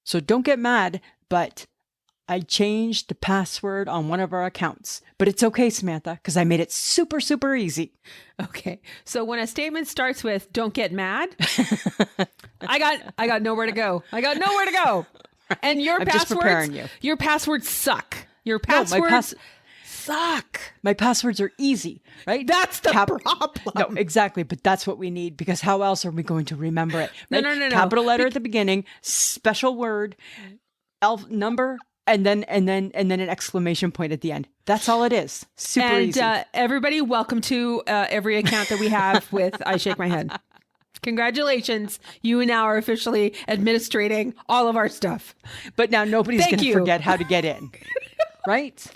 So don't get mad, but I changed the password on one of our accounts. But it's okay, Samantha, because I made it super, super easy. Okay. So when a statement starts with "don't get mad," I got nowhere to go. I got nowhere to go. And your I'm just preparing you. Your passwords suck. Your passwords suck. My passwords are easy, right? That's the problem. No, exactly. But that's what we need, because how else are we going to remember it? Right? No. Capital letter at the beginning, special word, number, and then an exclamation point at the end. That's all it is. Super easy. And everybody, welcome to every account that we have with I Shake My Head. Congratulations. You now are officially administrating all of our stuff. But now nobody's going to forget how to get in. Right?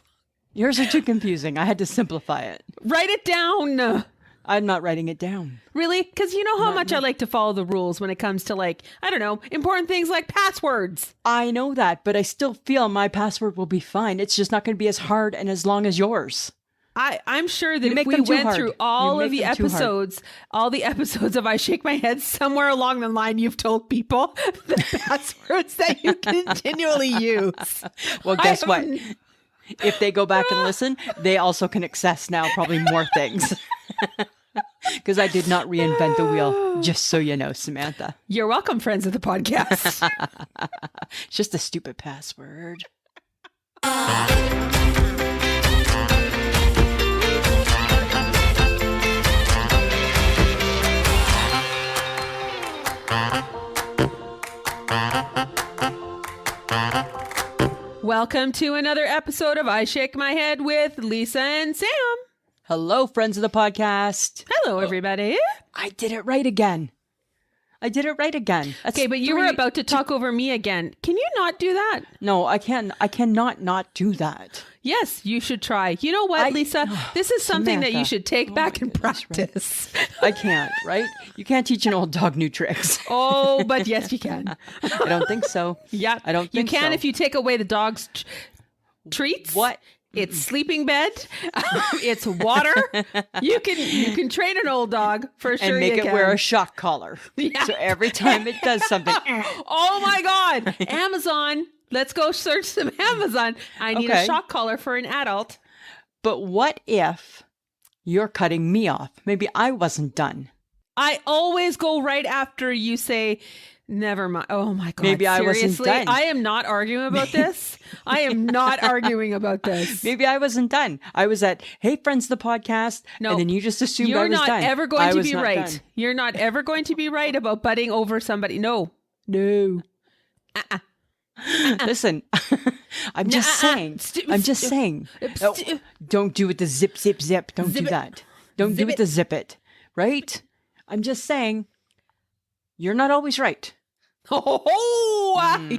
Yours are too confusing. I had to simplify it. Write it down. I'm not writing it down. Really? Because you know how much I like to follow the rules when it comes to, like, I don't know, important things like passwords. I know that, but I still feel my password will be fine. It's just not going to be as hard and as long as yours. I'm sure that if we went through all of the episodes, of I Shake My Head, somewhere along the line, you've told people the passwords that you continually use. Well, guess what? If they go back and listen, they also can access now probably more things. Because I did not reinvent the wheel, just so you know, Samantha. You're welcome, friends of the podcast. It's just a stupid password. Welcome to another episode of I Shake My Head with Lisa and Sam. Hello, friends of the podcast. Hello, everybody. I did it right again. That's okay, but you were about to talk over me again. Can you not do that? No, I can't. I cannot not do that. Yes, you should try. You know what, Lisa? This is something that you should take back and practice. Right. I can't, right? You can't teach an old dog new tricks. Oh, but yes, you can. I don't think so. Yeah, I don't think you can so. If you take away the dog's treats. What? It's sleeping bed. It's water. You can train an old dog for sure. And make it wear a shock collar. Yeah. So every time it does something. Oh my God. Amazon. Let's go search some Amazon. I need a shock collar for an adult. But what if you're cutting me off? Maybe I wasn't done. I always go right after you say, never mind. Oh my God. Maybe seriously? I wasn't done. I am not arguing about this. I am not arguing about this. Maybe I wasn't done. I was at, hey, friends of the podcast. No, and then you just assumed I was done. You're not ever going to be right. You're not ever going to be right about butting over somebody. No. Listen, I'm just saying. Don't do it the zip, zip, zip. Don't do that. Don't do it the zip it. Right? I'm just saying, you're not always right. I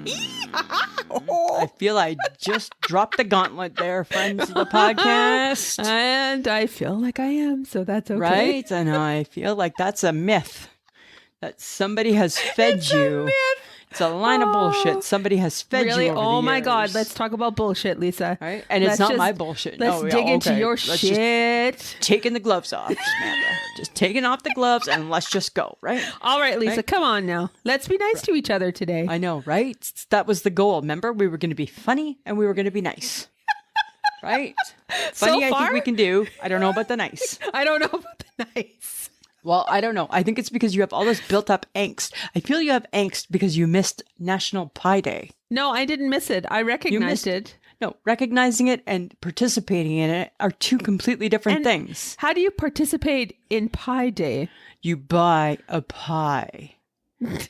feel I just dropped the gauntlet there, friends of the podcast. And I feel like I am, so that's okay. Right? And I feel like that's a myth that somebody has fed you. It's a line of bullshit. Somebody has fed you over Oh the my years. God. Let's talk about bullshit, Lisa. Right? And it's not my bullshit. Let's dig into your shit. Just taking the gloves off, Samantha. Just taking off the gloves and let's just go, right? All right, Lisa, come on now. Let's be nice to each other today. I know, right? That was the goal. Remember, we were going to be funny and we were going to be nice. Right? Funny, I think we can do. I don't know about the nice. I don't know about the nice. Well, I don't know. I think it's because you have all this built up angst. I feel you have angst because you missed National Pie Day. No, I didn't miss it. I recognized it. No, recognizing it and participating in it are two completely different things. How do you participate in Pie Day? You buy a pie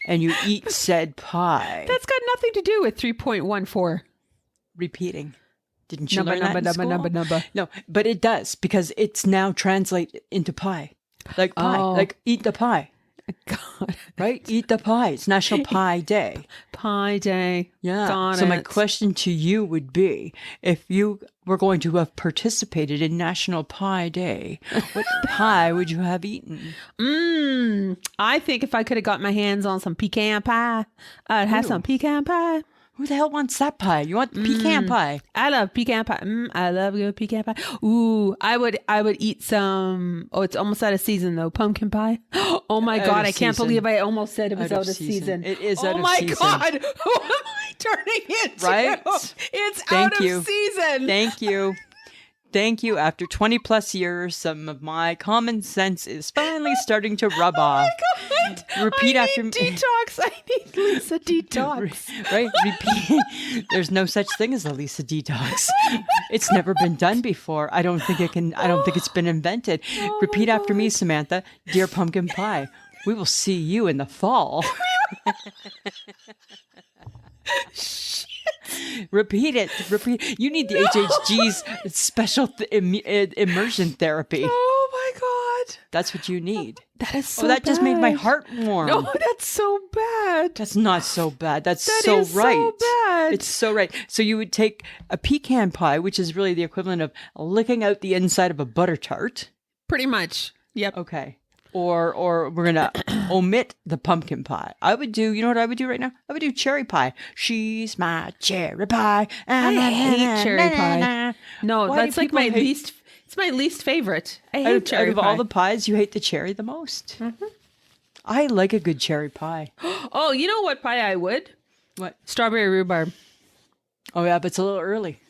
and you eat said pie. That's got nothing to do with 3.14. Repeating. Didn't you learn that in school? Number. No, but it does because it's now translated into pie. Like pie, like eat the pie. God. Right? Eat the pie. It's National Pie Day. Pie Day. Yeah. Got so it. my question to you would be, if you were going to have participated in National Pie Day, what pie would you have eaten? I think if I could have got my hands on some pecan pie, I'd have some pecan pie. Who the hell wants that pie? You want pecan pie? I love pecan pie. I love good pecan pie. Ooh, I would eat some. Oh, it's almost out of season though. Pumpkin pie. Oh my God, I can't believe I almost said it was out of season. It is out of season. Oh my God, what am I turning into. Right? It's Thank out you. of season. Thank you. Thank you. After 20 plus years, some of my common sense is finally starting to rub off. God. Repeat I after need me. detox. I need Lisa detox. Right? Repeat. There's no such thing as a Lisa detox. It's never been done before. I don't think it's been invented. Repeat after me, Samantha. Dear pumpkin pie, we will see you in the fall. Repeat it. Repeat. You need the HHG's special immersion therapy. Oh my God. That's what you need. That is so that just made my bad. heart warm. No, that's so bad. That's not so bad. That's That so is right. so bad. It's so right. So you would take a pecan pie, which is really the equivalent of licking out the inside of a butter tart. Pretty much. Yep. Okay. Or we're going to omit the pumpkin pie. I would do, you know what I would do right now? I would do cherry pie. She's my cherry pie. I hate cherry pie. No, Why do that's like people my hate- least. It's my least favorite. I hate Out cherry of pie. all the pies, you hate the cherry the most. Mm-hmm. I like a good cherry pie. Oh, you know what pie I would? What? Strawberry rhubarb. Oh, yeah, but it's a little early.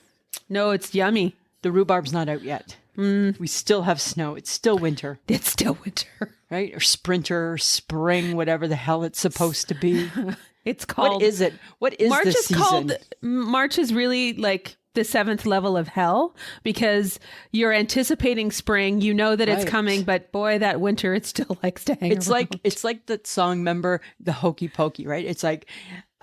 No, it's yummy. The rhubarb's not out yet. We still have snow. It's still winter, It's still winter. right? Or sprinter, spring, whatever the hell it's supposed to be. It's called. What is it? What is March this is season? called. March is really like the 7th level of hell because you're anticipating spring. You know that it's Right. coming, but boy, that winter it still likes to hang. It's around. like that song, remember, the Hokey Pokey, right? It's like,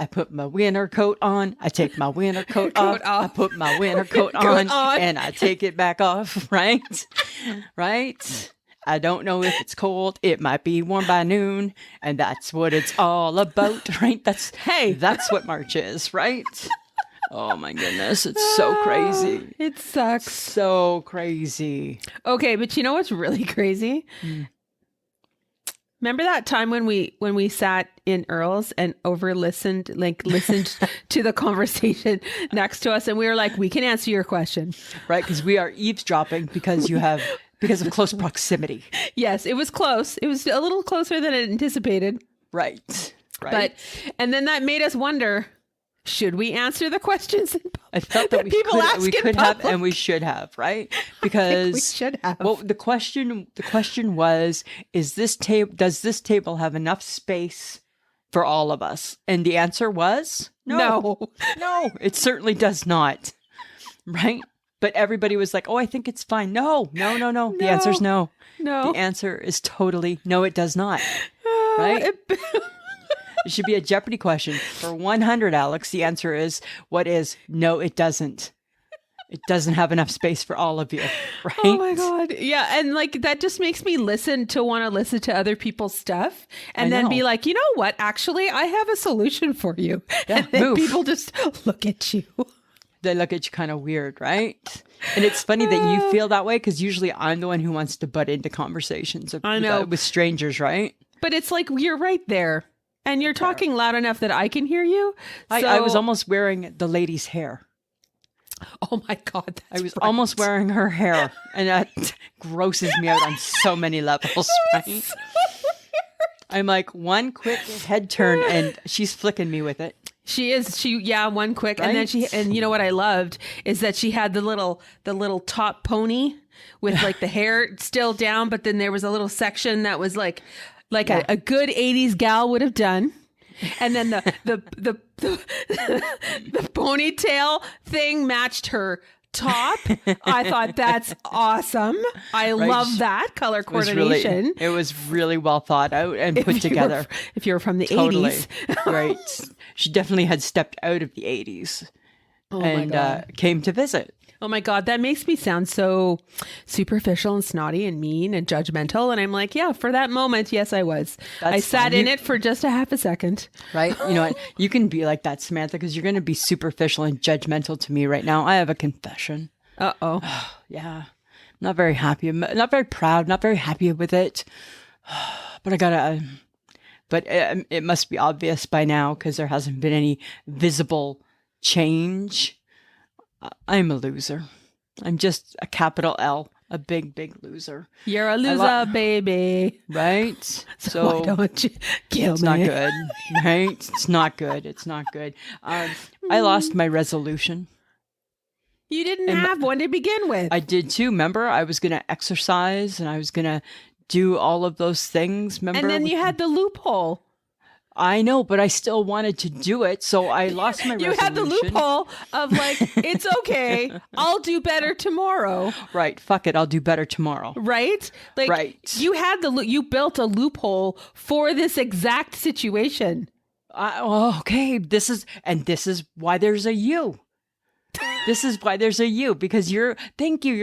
I put my winter coat on, I take my winter coat off, I put my winter coat on, and I take it back off, right? Right? I don't know if it's cold. It might be warm by noon, and that's what it's all about, right? That's what March is, right? Oh my goodness, it's so crazy. It sucks. So crazy. Okay, but you know what's really crazy? Remember that time when we sat in Earl's and listened to the conversation next to us, and we were like, we can answer your question. Right, because we are eavesdropping because of close proximity. Yes, it was close. It was a little closer than I anticipated. Right. But and then that made us wonder, should we answer the questions? I felt that we could have and we should have, right? Because we should have. Well, the question was, does this table have enough space for all of us? And the answer was no. No, it certainly does not. Right? But everybody was like, "Oh, I think it's fine." No. The answer's no. No. The answer is totally no, it does not. Right? It should be a Jeopardy question. For 100, Alex, the answer is, what is? No, it doesn't. It doesn't have enough space for all of you, right? Oh my God. Yeah. And like, that just makes me want to listen to other people's stuff and then be like, you know what? Actually, I have a solution for you. Yeah, and then move. people just look at you. They look at you kind of weird, right? And it's funny that you feel that way because usually I'm the one who wants to butt into conversations with strangers, right? But it's like, you're right there. And you're talking loud enough that I can hear you. I was almost wearing the lady's hair. Oh my God. I was almost wearing her hair. And that grosses me out on so many levels, right? I'm like, one quick head turn and she's flicking me with it. She is. One quick. Right? And then and you know what I loved is that she had the little top pony with like the hair still down, but then there was a little section that was like a good 80s gal would have done. And then the ponytail thing matched her top. I thought that's awesome. I love that color coordination. It was really well thought out and put together. If you were from the Totally. 80s. Right. She definitely had stepped out of the 80s and came to visit. Oh my God, that makes me sound so superficial and snotty and mean and judgmental. And I'm like, yeah, for that moment, yes, I was. I sat in it for just a half a second. Right? You know what? You can be like that, Samantha, because you're going to be superficial and judgmental to me right now. I have a confession. Uh-oh. Yeah. Not very happy. Not very proud. Not very happy with it. But I gotta... But it must be obvious by now because there hasn't been any visible change. I'm a loser. I'm just a capital L A big, big loser. You're a loser, baby. Right? So why don't you kill it's me? Not good. Right? It's not good. It's not good. I lost my resolution. You didn't have one to begin with. I did too. Remember, I was going to exercise and I was going to do all of those things. Remember? And then you had the loophole. I know, but I still wanted to do it. So I lost my resolution. You had the loophole of like, it's okay. I'll do better tomorrow. Right. Fuck it. I'll do better tomorrow. Right? Like, right. You built a loophole for this exact situation. Okay. This is why there's a you. This is why there's a you, because you're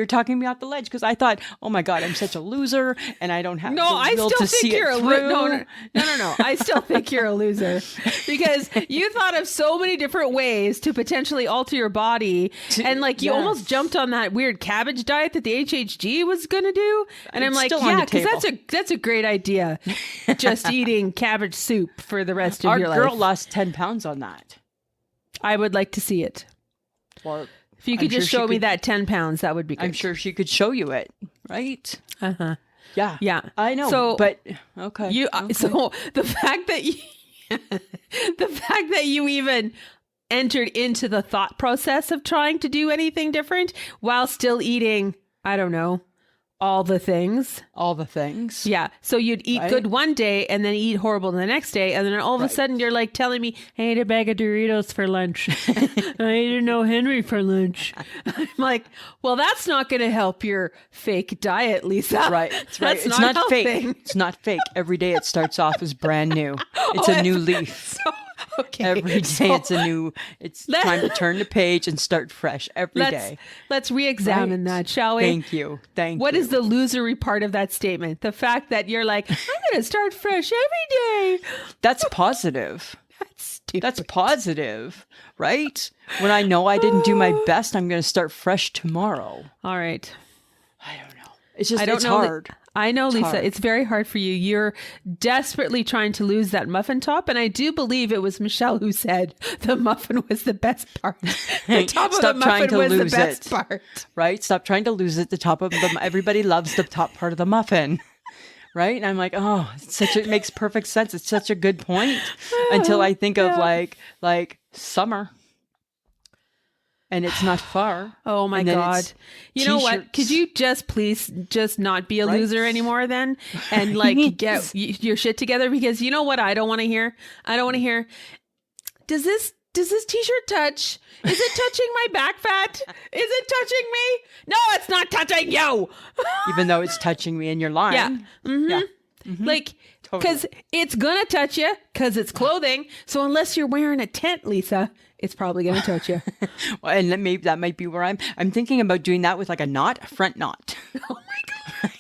talking me off the ledge, because I thought, oh my God, I'm such a loser and I don't have the will to see it through. No. I still think you're a loser because you thought of so many different ways to potentially alter your body. And like you almost jumped on that weird cabbage diet that the HHG was going to do. And I'm like, yeah, because that's a great idea. Just eating cabbage soup for the rest of your life. Our girl lost 10 pounds on that. I would like to see it. Well, if you could just show me that 10 pounds, that would be good. I'm sure she could show you it, right? Uh-huh. Yeah. Yeah. I know. So, but okay. So the fact that you even entered into the thought process of trying to do anything different while still eating, I don't know, all the things. Yeah. So you'd eat good one day and then eat horrible the next day. And then all of a sudden you're like telling me, I ate a bag of Doritos for lunch. I ate an O. Henry for lunch. I'm like, well, that's not going to help your fake diet, Lisa. Right. It's right. It's not fake. It's not fake. Every day it starts off as brand new. It's a new leaf. Okay. Every day it's time to turn the page and start fresh every day. Let's re-examine that, shall we? Thank you. What is the losery part of that statement? The fact that you're like, I'm going to start fresh every day. That's positive. That's stupid. That's positive, right? When I know I didn't do my best, I'm going to start fresh tomorrow. All right. I don't know. It's just, it's hard. I know, Lisa, hard. it's very hard for you. You're desperately trying to lose that muffin top. And I do believe it was Michelle who said the muffin was the best part. The top of the muffin was the best part. Right? Stop trying to lose it. The top of the, everybody loves the top part of the muffin. Right? And I'm like, oh, it makes perfect sense. It's such a good point. Until I think of like summer. And it's not far. Oh my God. You know what? Could you please not be a loser anymore then? And like get your shit together? Because you know what I don't want to hear? I don't want to hear, does this t-shirt touch? Is it touching my back fat? Is it touching me? No, it's not touching you. Even though it's touching me and you're lying. Yeah. Mm-hmm. Yeah. Mm-hmm. Like, because it's going to touch you because it's clothing. So unless you're wearing a tent, Lisa, it's probably going to touch you. Well, and maybe that might be where I'm thinking about doing that with like a front knot. Oh my God.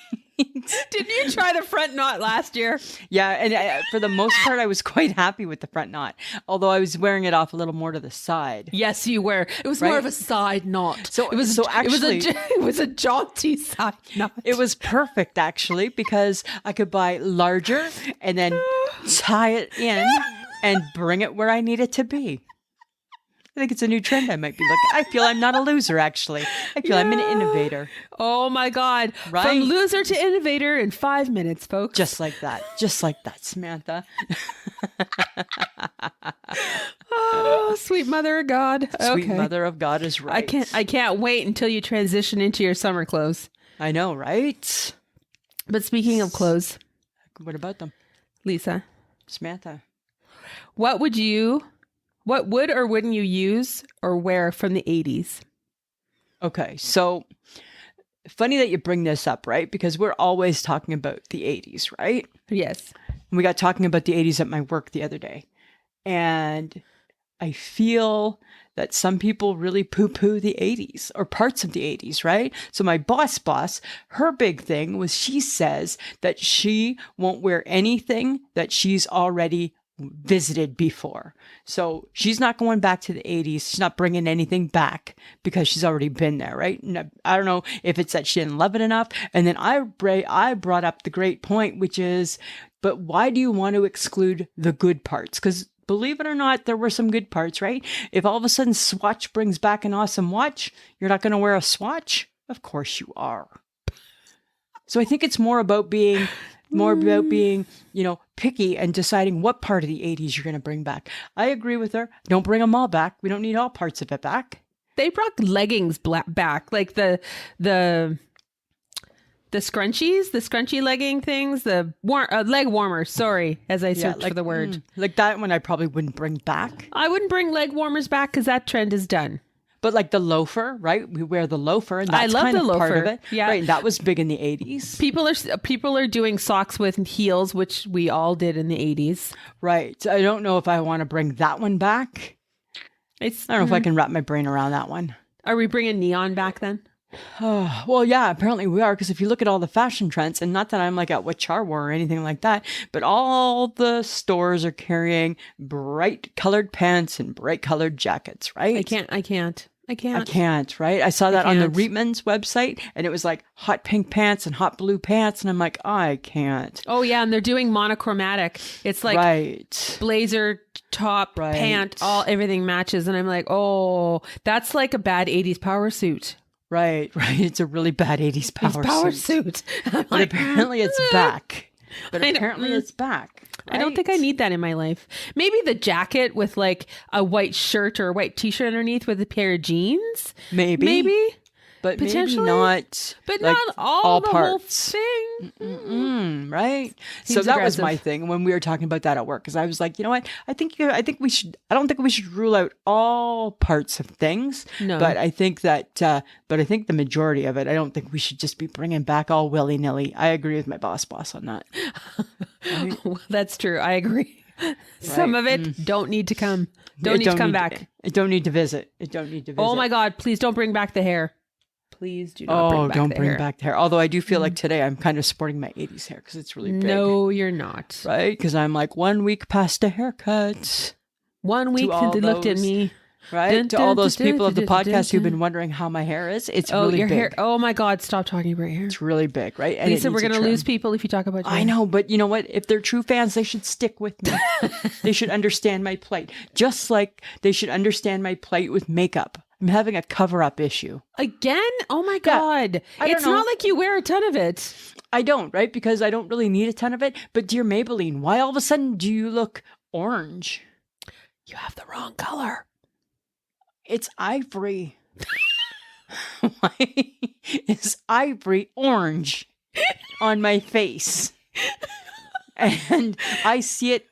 Didn't you try the front knot last year? Yeah. And for the most part, I was quite happy with the front knot, although I was wearing it off a little more to the side. Yes, you were. It was more of a side knot. So it was a jaunty side knot. It was perfect actually, because I could buy larger and then tie it in and bring it where I need it to be. I think it's a new trend I might be looking. I feel I'm not a loser, actually. I feel I'm an innovator. Oh, my God. Right? From loser to innovator in 5 minutes, folks. Just like that. Just like that, Samantha. Oh, sweet mother of God. Sweet mother of God is right. I can't wait until you transition into your summer clothes. I know, right? But speaking of clothes. What about them? Lisa. Samantha. What would or wouldn't you use or wear from the 80s? Okay, so funny that you bring this up, right? Because we're always talking about the 80s, right? Yes. We got talking about the 80s at my work the other day. And I feel that some people really poo-poo the 80s or parts of the 80s, right? So my boss, her big thing was she says that she won't wear anything that she's already visited before. So she's not going back to the 80s. She's not bringing anything back because she's already been there, right? And I don't know if it's that she didn't love it enough. And then I brought up the great point, which is, but why do you want to exclude the good parts? Because believe it or not, there were some good parts, right? If all of a sudden Swatch brings back an awesome watch, you're not going to wear a Swatch? Of course you are. So I think it's more about being, picky and deciding what part of the 80s you're going to bring back. I agree with her. Don't bring them all back. We don't need all parts of it back. They brought leggings back, like the scrunchies, the scrunchy legging things, the leg warmers. Sorry, as I search for the word. Like that one I probably wouldn't bring back. I wouldn't bring leg warmers back because that trend is done. But like the loafer, right? We wear the loafer, and that's kind of part of it. Yeah, right. That was big in the 80s. People are doing socks with heels, which we all did in the 80s. Right. I don't know if I want to bring that one back. I don't know if I can wrap my brain around that one. Are we bringing neon back then? Well, yeah, apparently we are, because if you look at all the fashion trends, and not that I'm like at what Char wore or anything like that, but all the stores are carrying bright colored pants and bright colored jackets, right? I can't, right? I saw that on the Reitman's website, and it was like hot pink pants and hot blue pants, and I'm like, I can't. Oh, yeah, and they're doing monochromatic. It's like blazer, top, pant, everything matches, and I'm like, oh, that's like a bad 80s power suit. Right. It's a really bad 80s power suit. But apparently it's back. It's back. Right? I don't think I need that in my life. Maybe the jacket with like a white shirt or a white t-shirt underneath with a pair of jeans. Maybe. But maybe not. But like, not all the parts. whole thing. Right. Seems so that aggressive. was my thing when we were talking about that at work, because I was like, you know what? I think we should. I don't think we should rule out all parts of things. No. But I think that. But I think the majority of it, I don't think we should just be bringing back all willy nilly. I agree with my boss on that. Right? Well, that's true. I agree. Some of it don't need to come. Don't need to come back. It don't need to visit. Oh my God! Please don't bring back the hair. Please do not bring back the hair. Don't bring back the hair. Although I do feel like today I'm kind of sporting my 80s hair because it's really big. No, you're not. Right? Because I'm like 1 week past a haircut. 1 week since they looked at me. Right? To all those people of the podcast who've been wondering how my hair is, it's really big. Hair. Oh my God, stop talking about your hair. It's really big, right? And Lisa, we're going to lose people if you talk about your hair. I know, but you know what? If they're true fans, they should stick with me. They should understand my plight. Just like they should understand my plight with makeup. I'm having a cover-up issue. Again? Oh my God. It's not like you wear a ton of it. I don't, right? Because I don't really need a ton of it. But dear Maybelline, why all of a sudden do you look orange? You have the wrong color. It's ivory. Why is ivory orange on my face? And I see it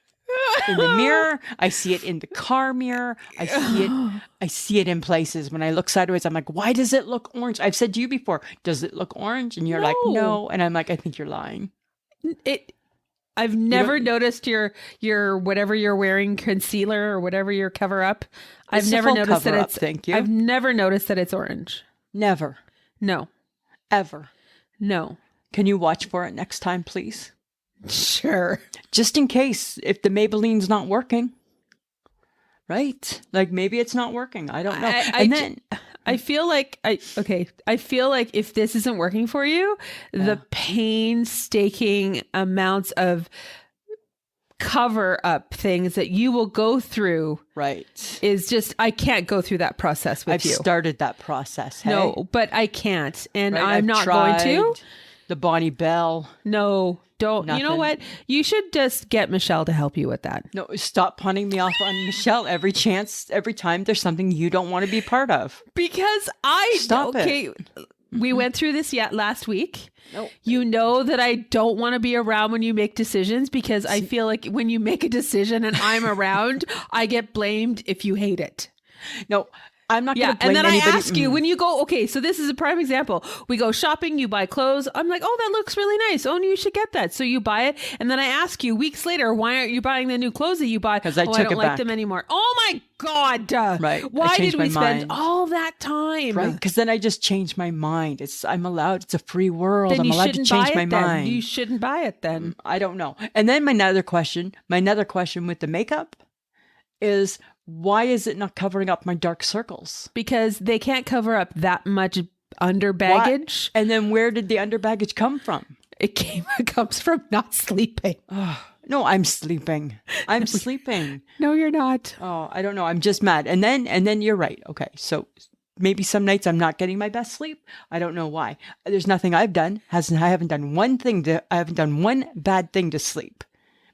in the mirror. I see it in the car mirror. I see it in places. When I look sideways, I'm like, why does it look orange? I've said to you before, does it look orange? And you're like, no. And I'm like, I think you're lying. I've never noticed your whatever you're wearing, concealer or whatever your cover up. I've never noticed that it's thank you. I've never noticed that it's orange. Never. No. Ever. No. Can you watch for it next time, please? Sure. Just in case if the Maybelline's not working. Right? Like maybe it's not working. I don't know. I feel like if this isn't working for you, the painstaking amounts of cover up things that you will go through is just, I can't go through that process with you. I've started that process. Hey? No, but I can't. And I'm not going to. The Bonnie Bell. No, don't. Nothing. You know what? You should just get Michelle to help you with that. No, stop punning me off on Michelle every time there's something you don't want to be part of. Because Stop it. We went through this last week. Nope. You know that I don't want to be around when you make decisions because I feel like when you make a decision and I'm around, I get blamed if you hate it. No, I'm not going to blame anybody. And then I ask you, when you go, okay, so this is a prime example. We go shopping, you buy clothes. I'm like, oh, that looks really nice. Oh, you should get that. So you buy it. And then I ask you weeks later, why aren't you buying the new clothes that you buy? Because I don't like them anymore. Oh my God. Right. Why did we spend all that time? Right. Because then I just changed my mind. I'm allowed. It's a free world. Then I'm allowed to change my mind. You shouldn't buy it then. I don't know. And then my other question with the makeup is, why is it not covering up my dark circles? Because they can't cover up that much under baggage. And then where did the under baggage come from? It comes from not sleeping. No, I'm sleeping. I'm sleeping. No, you're not. Oh, I don't know. I'm just mad. And then you're right. Okay. So maybe some nights I'm not getting my best sleep. I don't know why. There's nothing I've done. I haven't done one bad thing to sleep,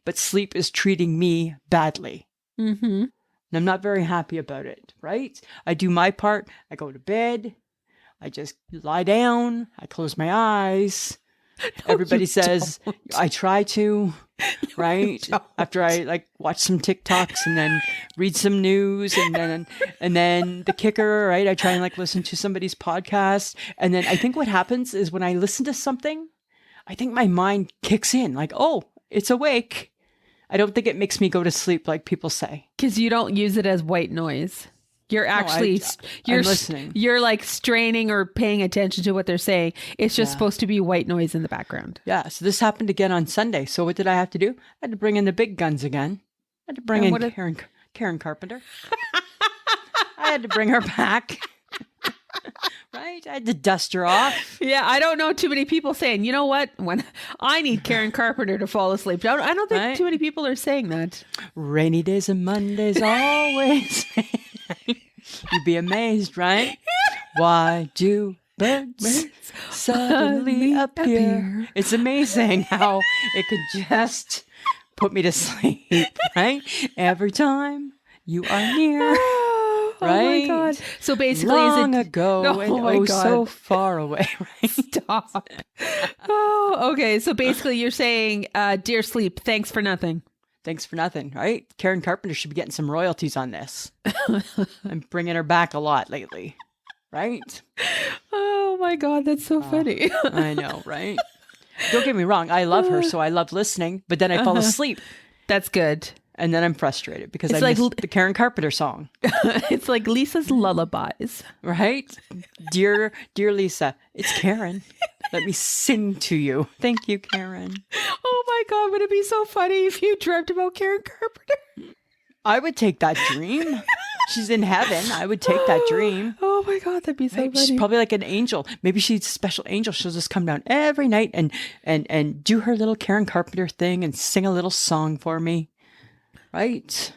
but sleep is treating me badly. Mm-hmm. And I'm not very happy about it, right? I do my part. I go to bed. I just lie down. I close my eyes. No, everybody says don't. I try to, right? After I watch some TikToks and then read some news and then the kicker, right? I try and listen to somebody's podcast. And then I think what happens is when I listen to something, I think my mind kicks in oh, it's awake. I don't think it makes me go to sleep like people say. Because you don't use it as white noise. You're actually, I'm listening. You're straining or paying attention to what they're saying. It's just supposed to be white noise in the background. Yeah. So this happened again on Sunday. So what did I have to do? I had to bring in the big guns again. I had to bring in Karen Carpenter. I had to bring her back. Right? I had to dust her off. Yeah. I don't know too many people saying, you know what? When I need Karen Carpenter to fall asleep. I don't think too many people are saying that. Rainy days and Mondays always. You'd be amazed, right? Why do birds suddenly appear? It's amazing how it could just put me to sleep, right? Every time you are near, right? Oh my God. So basically, long ago, my God. So far away, right? Stop. Oh, okay. So basically, you're saying, dear sleep, thanks for nothing. Thanks for nothing, right? Karen Carpenter should be getting some royalties on this. I'm bringing her back a lot lately, right? Oh my God, that's so funny. I know, right? Don't get me wrong. I love her, so I love listening, but then I fall asleep. That's good. And then I'm frustrated because I missed the Karen Carpenter song. It's like Lisa's lullabies. Right? Dear Lisa, it's Karen. Let me sing to you. Thank you, Karen. Oh my God, would it be so funny if you dreamt about Karen Carpenter? I would take that dream. She's in heaven. I would take that dream. Oh my God, that'd be so funny. She's probably like an angel. Maybe she's a special angel. She'll just come down every night and do her little Karen Carpenter thing and sing a little song for me. Right?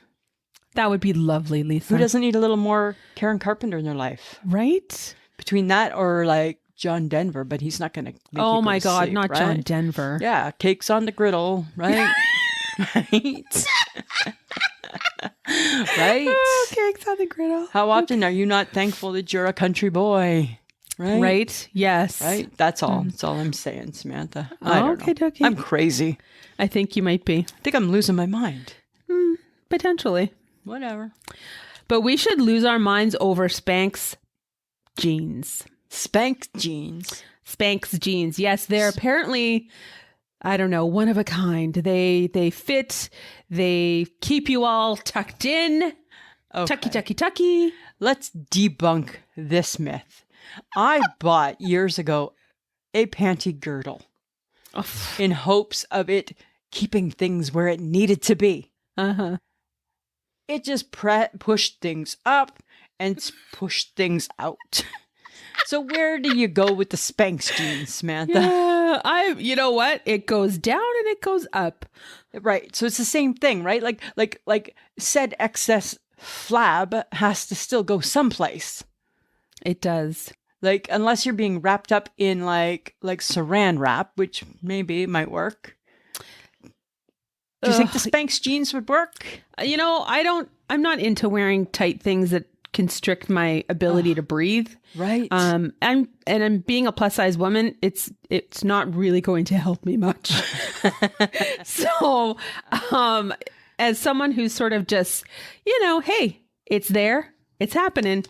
That would be lovely, Lisa. Who doesn't need a little more Karen Carpenter in their life? Right? Between that or John Denver, but he's not going to. Oh my God, sleep, not right? John Denver. Yeah, cakes on the griddle, right? Right? Right? Oh, cakes on the griddle. How often are you not thankful that you're a country boy? Right? Right? Yes. Right? That's all. That's all I'm saying, Samantha. I don't know. Okay. I'm crazy. I think you might be. I think I'm losing my mind. Potentially. Whatever. But we should lose our minds over Spanx jeans. Spanx jeans. Spanx jeans. Yes, they're apparently, I don't know, one of a kind. They fit. They keep you all tucked in. Okay. Tucky. Let's debunk this myth. I bought years ago a panty girdle in hopes of it keeping things where it needed to be. Uh-huh. It just pushed things up and pushed things out. So where do you go with the Spanx jeans, Samantha? Yeah, you know what? It goes down and it goes up. Right. So it's the same thing, right? Like said excess flab has to still go someplace. It does. Unless you're being wrapped up in like saran wrap, which maybe might work. Do you think the Spanx jeans would work? I'm not into wearing tight things that constrict my ability to breathe. Right. And I'm being a plus size woman. It's not really going to help me much. So, as someone who's sort of just, hey, it's there, it's happening.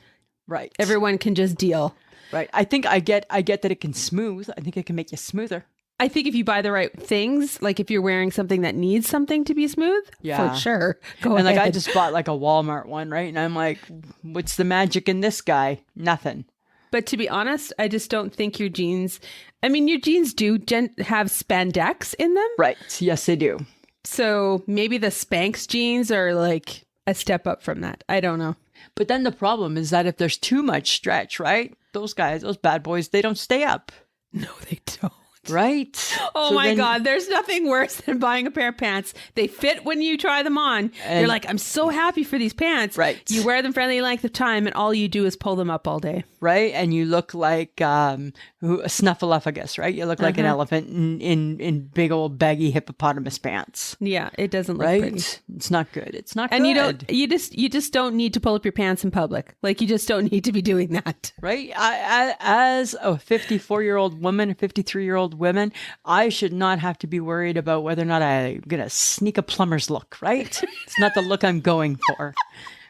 Right. Everyone can just deal. Right. I think I get that it can smooth. I think it can make you smoother. I think if you buy the right things, like if you're wearing something that needs something to be smooth, for sure. Go ahead. I just bought a Walmart one, right? And I'm like, what's the magic in this guy? Nothing. But to be honest, I just don't think your jeans do have spandex in them. Right. Yes, they do. So maybe the Spanx jeans are like a step up from that. I don't know. But then the problem is that if there's too much stretch, right? Those guys, those bad boys, they don't stay up. No, they don't. Right? Oh my God. There's nothing worse than buying a pair of pants. They fit when you try them on. You're like, I'm so happy for these pants. Right. You wear them for any length of time and all you do is pull them up all day. Right. And you look like a snuffleupagus, right? You look like an elephant in big old baggy hippopotamus pants. Yeah. It doesn't look pretty. It's not good. It's not and good. And you just don't need to pull up your pants in public. Like you just don't need to be doing that. Right. As a 54-year-old woman, a 53-year-old woman, I should not have to be worried about whether or not I'm going to sneak a plumber's look, right? It's not the look I'm going for,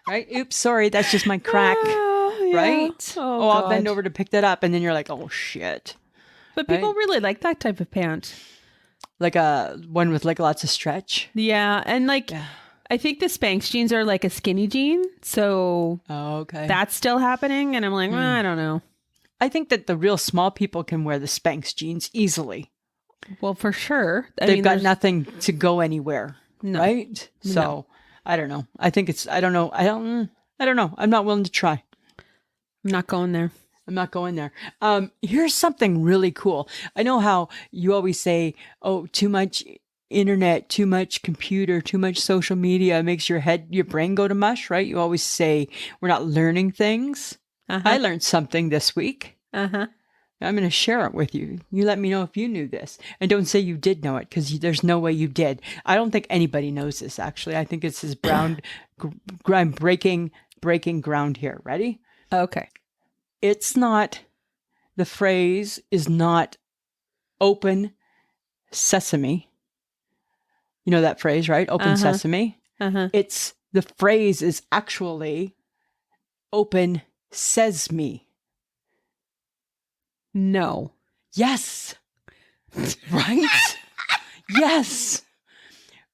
right? Oops, sorry, that's just my crack, right? Oh, I'll bend over to pick that up, and then you're like, oh, shit. But people really like that type of pant. Like a one with like lots of stretch? Yeah, and I think the Spanx jeans are like a skinny jean, so that's still happening, and I'm like, I don't know. I think that the real small people can wear the Spanx jeans easily. Well, for sure. They've got nothing to go anywhere, right? So, I don't know. I think I don't know. I don't know. I'm not willing to try. I'm not going there. Here's something really cool. I know how you always say, oh, too much internet, too much computer, too much social media makes your brain go to mush, right? You always say we're not learning things. I learned something this week. I'm going to share it with you. You let me know if you knew this. And don't say you did know it, because there's no way you did. I don't think anybody knows this, actually. I think it's this breaking ground here. Ready? Okay. The phrase is not open sesame. You know that phrase, right? Open sesame. The phrase is actually open sesame. No. Yes. Right? Yes.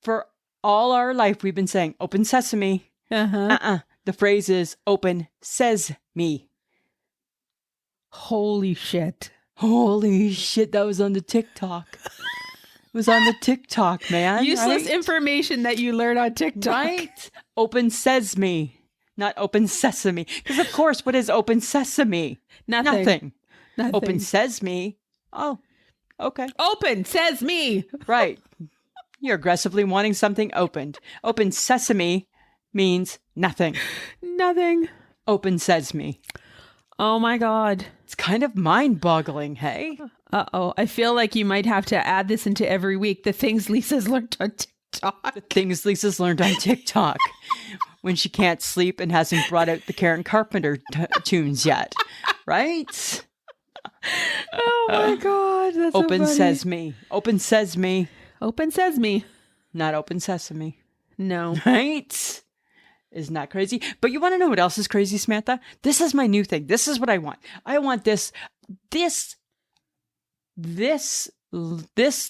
For all our life, we've been saying open sesame. The phrase is open sesame. Holy shit. That was on the TikTok. It was on the TikTok, man. Useless information that you learn on TikTok. Right? Open sesame, not open sesame. Because of course, what is open sesame? Nothing. Open sesame. Oh, okay. Open sesame. Right. You're aggressively wanting something opened. Open sesame means nothing. Nothing. Open sesame. Oh my God. It's kind of mind-boggling, hey? Uh-oh. I feel like you might have to add this into every week. The things Lisa's learned on TikTok. The things Lisa's learned on TikTok. When she can't sleep and hasn't brought out the Karen Carpenter tunes yet. Right? Oh my God. That's open so funny. sesame. Open sesame. Open sesame. Not open sesame. No. Right? Isn't that crazy? But you want to know what else is crazy, Samantha? This is my new thing. This is what I want. I want this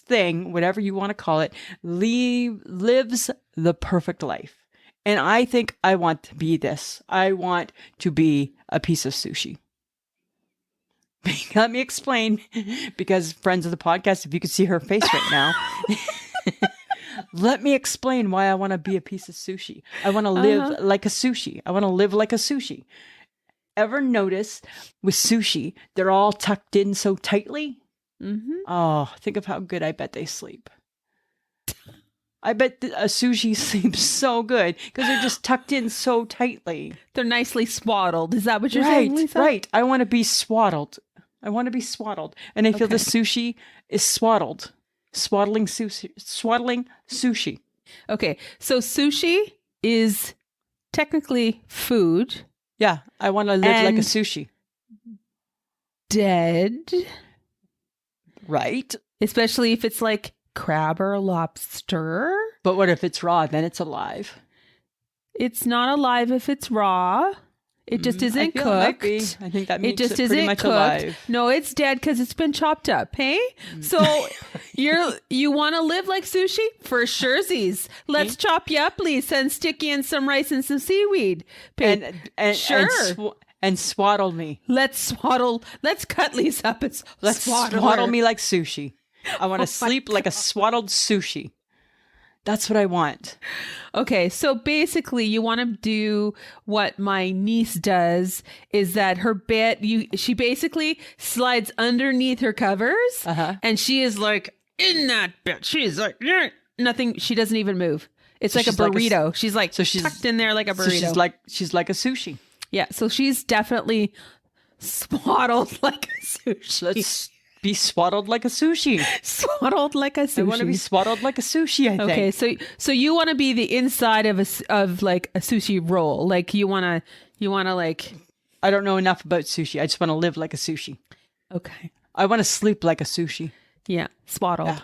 thing, whatever you want to call it, lives the perfect life. And I think I want to be this. I want to be a piece of sushi. Let me explain, because friends of the podcast, if you could see her face right now, let me explain why I want to be a piece of sushi. I want to live like a sushi. I want to live like a sushi. Ever notice with sushi, they're all tucked in so tightly? Oh, think of how good I bet they sleep. I bet a sushi sleeps so good because they're just tucked in so tightly. They're nicely swaddled. Is that what you're saying, Lisa? Right. I want to be swaddled. And I feel the sushi is swaddled. Swaddling sushi. Okay. So sushi is technically food. Yeah. I want to live like a sushi. Dead. Right. Especially if it's like crab or lobster. But what if it's raw? Then it's alive. It's not alive if it's raw. It just isn't cooked. I think that makes it pretty much alive. No, it's dead because it's been chopped up. Hey, so you want to live like sushi for surezies? Let's chop you up, Lisa, and stick you in some rice and some seaweed. And sure. And swaddle me. Let's cut Lisa up and swaddle me like sushi. I want to sleep like a swaddled sushi. That's what I want. Okay, so basically you want to do what my niece does, is that her bed, she basically slides underneath her covers, and she is like in that bed. She's like, nothing, she doesn't even move. It's so like a burrito. She's like tucked in there like a burrito. So she's like a sushi. Yeah, so she's definitely swaddled like a sushi. Let's be swaddled like a sushi. Swaddled like a sushi. I want to be swaddled like a sushi, I think. Okay, so you want to be the inside of like a sushi roll. Like you want to like... I don't know enough about sushi. I just want to live like a sushi. Okay. I want to sleep like a sushi. Yeah, swaddled. Yeah.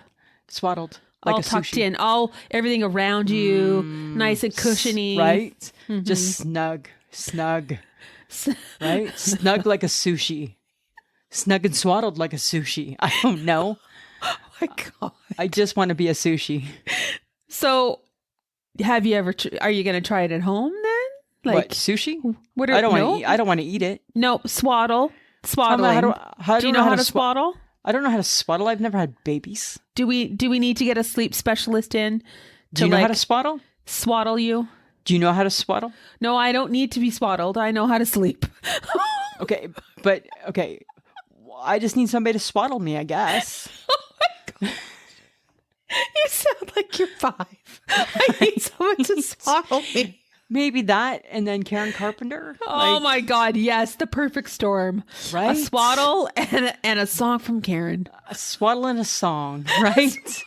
Swaddled. Like all tucked in, everything around you, nice and cushiony. Right? Mm-hmm. Just snug. Right? Snug like a sushi. Snug and swaddled like a sushi. I don't know. Oh my God. I just want to be a sushi. So, have you ever, are you going to try it at home then? Like what, sushi? I don't want to eat it. No, swaddling. Do you know how to swaddle? I don't know how to swaddle. I've never had babies. Do we need to get a sleep specialist in? Do you know how to swaddle? Swaddle you? Do you know how to swaddle? No, I don't need to be swaddled. I know how to sleep. Okay. I just need somebody to swaddle me, I guess. Oh my God. You sound like you're 5. I need someone to swaddle me. Maybe that, and then Karen Carpenter. Oh my God, yes, the perfect storm. Right? A swaddle and a song from Karen. A swaddle and a song, right?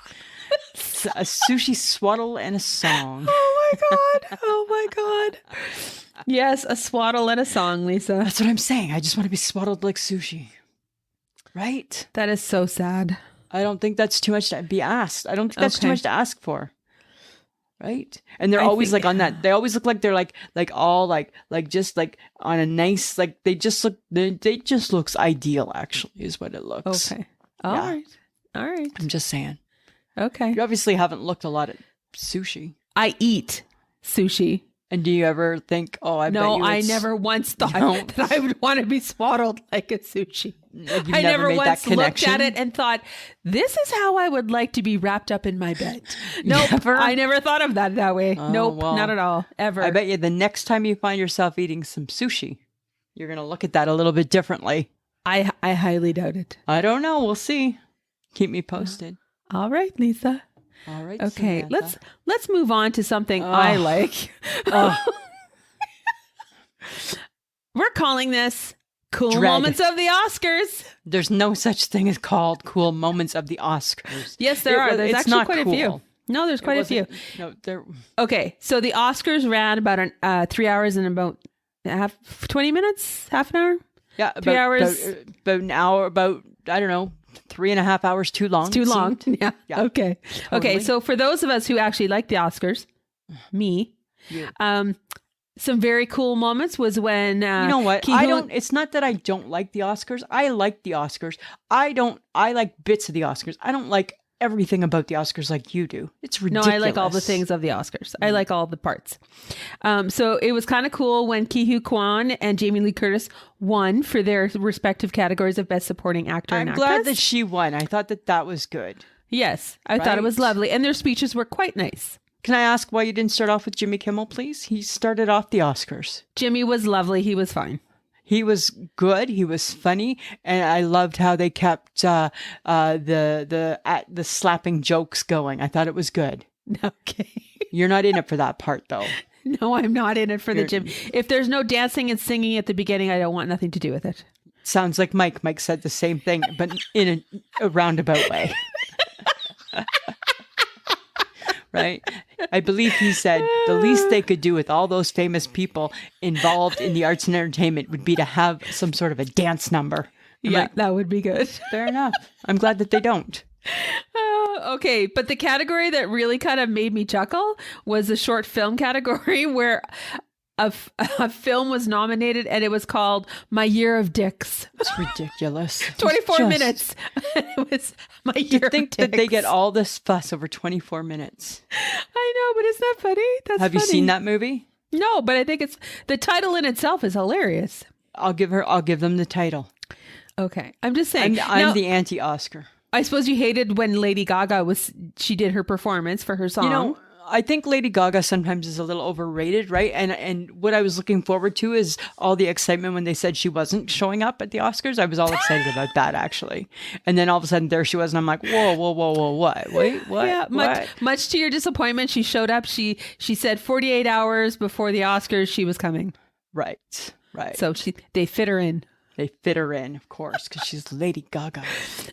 A sushi swaddle and a song. Oh my God. Yes, a swaddle and a song, Lisa. That's what I'm saying. I just want to be swaddled like sushi. Right? That is so sad. I don't think that's too much to be asked. I don't think that's too much to ask for. Right? And they're always like on that. They always look like they're like all like just like on a nice, like they just looks ideal, actually, is what it looks. Okay. All right. I'm just saying. Okay. You obviously haven't looked a lot at sushi. I eat sushi. And do you ever think, I never once thought that I would want to be swaddled like a sushi. Like I never once looked at it and thought, this is how I would like to be wrapped up in my bed. Nope. I never thought of that way. Oh, nope. well, not at all. Ever. I bet you the next time you find yourself eating some sushi, you're going to look at that a little bit differently. I highly doubt it. I don't know. We'll see. Keep me posted. All right, Lisa. All right. Okay, Samantha. let's move on to something I like. We're calling this Cool Moments of the Oscars. There's no such thing as called Cool Moments of the Oscars. Yes, there are. There's actually quite a few. No, there's quite a few. No, there. Okay, so the Oscars ran about 3 hours and about 20 minutes, half an hour. Yeah, 3 hours. About an hour. About, I don't know, 3.5 hours too long. It's too long. Yeah. Okay. Totally. Okay. So for those of us who actually like the Oscars, me, some very cool moments was when you know what? It's not that I don't like the Oscars. I like the Oscars. I like bits of the Oscars. I don't like everything about the Oscars like you do. It's ridiculous. No, I like all the things of the Oscars. I like all the parts. So it was kind of cool when Ki-Hugh Kwan and Jamie Lee Curtis won for their respective categories of Best Supporting Actor and Actress. I'm glad that she won. I thought that was good. Yes, I thought it was lovely. And their speeches were quite nice. Can I ask why you didn't start off with Jimmy Kimmel, please? He started off the Oscars. Jimmy was lovely. He was fine. He was good. He was funny, and I loved how they kept the slapping jokes going. I thought it was good. Okay, you're not in it for that part, though. No, I'm not in it for the Jimmy. If there's no dancing and singing at the beginning, I don't want nothing to do with it. Sounds like Mike. Mike said the same thing, but in a roundabout way. Right? I believe he said the least they could do with all those famous people involved in the arts and entertainment would be to have some sort of a dance number. That would be good. Fair enough. I'm glad that they don't. Okay, but the category that really kind of made me chuckle was the short film category where a film was nominated and it was called My Year of Dicks. It's ridiculous. 24 minutes. It was My Year of Dicks. You think that they get all this fuss over 24 minutes? I know, but isn't that funny? Have you seen that movie? No, but I think the title in itself is hilarious. I'll give them the title. Okay. I'm just saying. I'm the anti-Oscar. I suppose you hated when Lady Gaga she did her performance for her song. I think Lady Gaga sometimes is a little overrated, right? And what I was looking forward to is all the excitement when they said she wasn't showing up at the Oscars. I was all excited about that, actually. And then all of a sudden there she was, and I'm like, whoa, what? Wait, what? Yeah, what? Much to your disappointment, she showed up. She said 48 hours before the Oscars she was coming. Right. So they fit her in. They fit her in, of course, because she's Lady Gaga.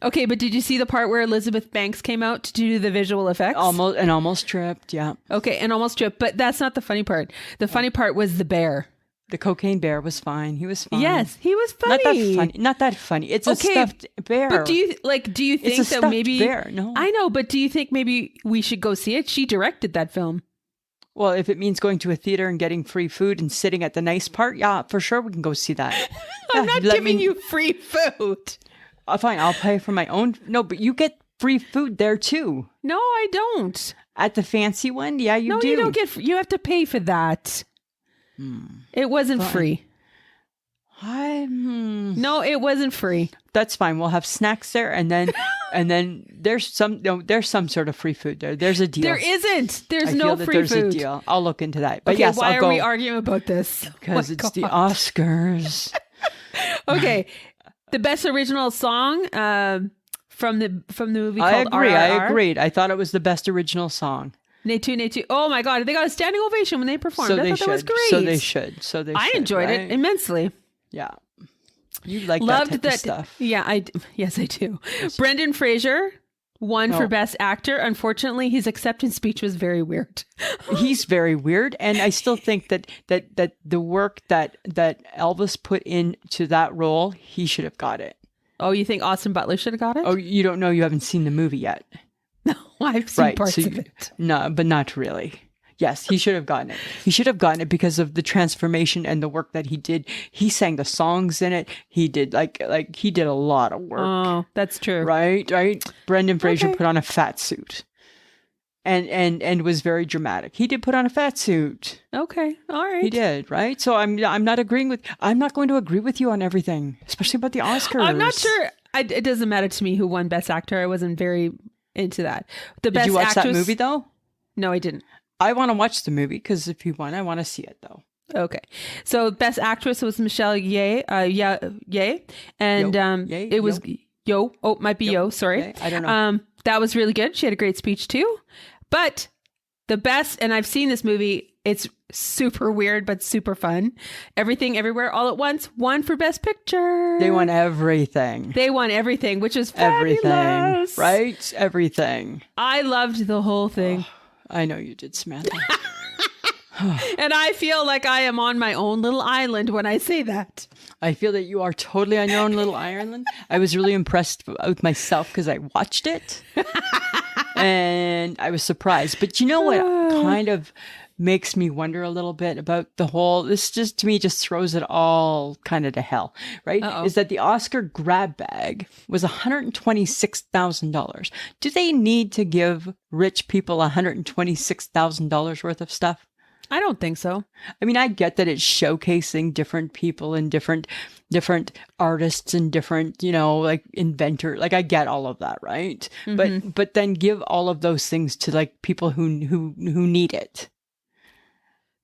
Okay, but did you see the part where Elizabeth Banks came out to do the visual effects? Almost tripped, yeah. Okay, and almost tripped, but that's not the funny part. The funny part was the bear. The cocaine bear was fine. He was fine. Yes, he was funny. Not that funny. It's a stuffed bear. But do you think that maybe bear? No, I know, but do you think maybe we should go see it? She directed that film. Well, if it means going to a theater and getting free food and sitting at the nice part, yeah, for sure we can go see that. I'm not giving you free food. Fine, I'll pay for my own. No, but you get free food there too. No, I don't. At the fancy one? Yeah, you do. No, you don't get. You have to pay for that. It wasn't free. No, it wasn't free. That's fine. We'll have snacks there, and then there's some sort of free food there. There's a deal. There isn't. There's no free there's food. There's a deal. I'll look into that. But okay, yes, why I'll go. Are we arguing about this? Because it's the Oscars. Okay, the best original song from the movie called I RRR. agreed. I thought it was the best original song. Netu. Oh my God, they got a standing ovation when they performed. I thought that was great. So they should. I enjoyed it immensely. Yeah. You like Loved that type of stuff. Yeah, yes, I do. Brendan Fraser won for Best Actor. Unfortunately, his acceptance speech was very weird. He's very weird. And I still think that the work that Elvis put into that role, he should have got it. Oh, you think Austin Butler should have got it? Oh, you don't know. You haven't seen the movie yet. No, I've seen parts of it. No, but not really. Yes, he should have gotten it. He should have gotten it because of the transformation and the work that he did. He sang the songs in it. He did like he did a lot of work. Oh, that's true. Right. Brendan Fraser put on a fat suit. And was very dramatic. He did put on a fat suit. Okay. All right. He did, right? So I'm not going to agree with you on everything, especially about the Oscars. I'm not sure. It doesn't matter to me who won Best Actor. I wasn't very into that. Did you watch that movie though? No, I didn't. I want to watch the movie because if you won, I want to see it though. Okay, so Best Actress was Michelle Yeoh, and it was Yeoh. Oh, it might be Yeoh. Sorry, Yay. I don't know. That was really good. She had a great speech too. But the best, and I've seen this movie. It's super weird, but super fun. Everything, Everywhere, All at Once won for Best Picture. They won everything. Which is fabulous. Everything, right? Everything. I loved the whole thing. I know you did, Samantha. And I feel like I am on my own little island when I say that. I feel that you are totally on your own little island. I was really impressed with myself because I watched it. And I was surprised. But you know what kind of makes me wonder a little bit about the whole, this just to me just throws it all kind of to hell, right? Is that the Oscar grab bag was $126,000. Do they need to give rich people $126,000 worth of stuff? I don't think so. I mean, I get that it's showcasing different people and different artists and different, like inventor. Like I get all of that, right? Mm-hmm. But then give all of those things to like people who need it.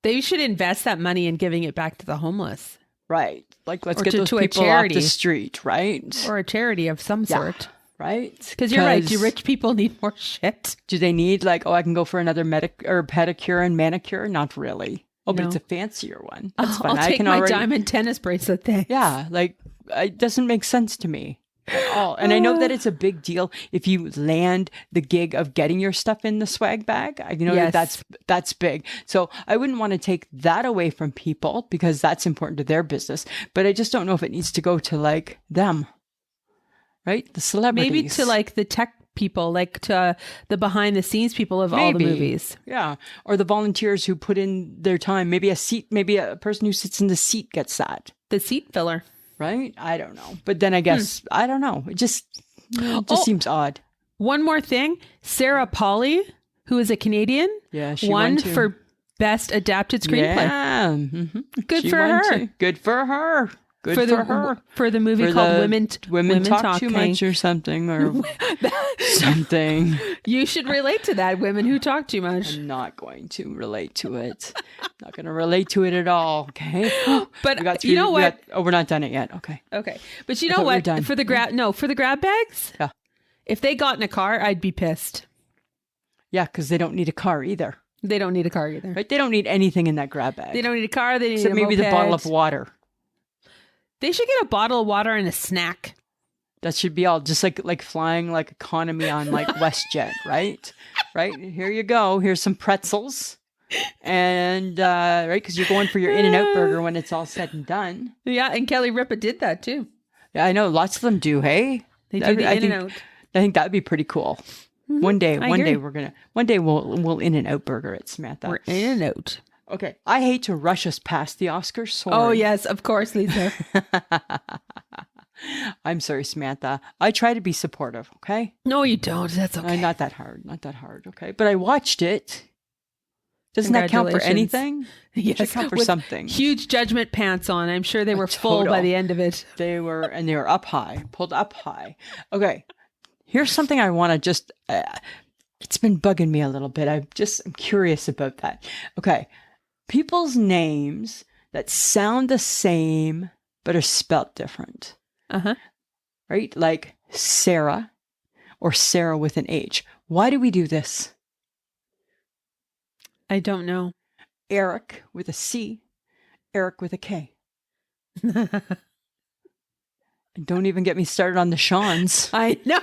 They should invest that money in giving it back to the homeless. Right. Like let's get those people off the street, right? Or a charity of some sort. Right? Because you're right. Do rich people need more shit? Do they need I can go for another pedicure and manicure? Not really. Oh, but it's a fancier one. That's fine. I'll take my diamond tennis bracelet thing. Yeah. It doesn't make sense to me at all. And I know that it's a big deal if you land the gig of getting your stuff in the swag bag. I know that's big. So I wouldn't want to take that away from people because that's important to their business. But I just don't know if it needs to go to them. Right? The celebrities. Maybe to the tech people, to the behind the scenes people of all the movies. Yeah. Or the volunteers who put in their time. Maybe a person who sits in the seat gets that. The seat filler. Right? I don't know. But then I guess, I don't know. It just seems odd. One more thing. Sarah Polley, who is a Canadian, she won for Best Adapted Screenplay. Yeah. Mm-hmm. Good for her. Good for her. Good for her. For the movie called Women Talk Too Much or something or something. You should relate to that. Women who talk too much. I'm not going to relate to it. Not going to relate to it at all. Okay. But you know what? We're not done it yet. Okay. Okay. But you know what? For the grab bags. Yeah. If they got in a car, I'd be pissed. Yeah, because they don't need a car either. They don't need a car either. Right? They don't need anything in that grab bag. They don't need a car. They need except maybe the bottle of water. They should get a bottle of water and a snack. That should be all, just like flying like economy on like WestJet, right? Right? Here you go. Here's some pretzels. And, right, because you're going for your In-N-Out burger when it's all said and done. Yeah, and Kelly Ripa did that too. Yeah, I know. Lots of them do, hey? They do the In-N-Out. I think that'd be pretty cool. Mm-hmm. One day we'll In-N-Out burger it, Samantha. We're In-N-Out. Okay. I hate to rush us past the Oscars. Sorry. Oh, yes, of course, Lisa. I'm sorry, Samantha. I try to be supportive, okay? No, you don't. That's okay. Not that hard. Okay? But I watched it. Doesn't that count for anything? Yes. It should count for something. Huge judgment pants on. I'm sure they were full by the end of it. They were up high, pulled up high. Okay. Here's something I want to just, it's been bugging me a little bit. I'm curious about that. Okay. People's names that sound the same, but are spelt different. Uh-huh. Right? Like Sarah or Sarah with an H. Why do we do this? I don't know. Eric with a C, Eric with a K. Don't even get me started on the Seans. I know.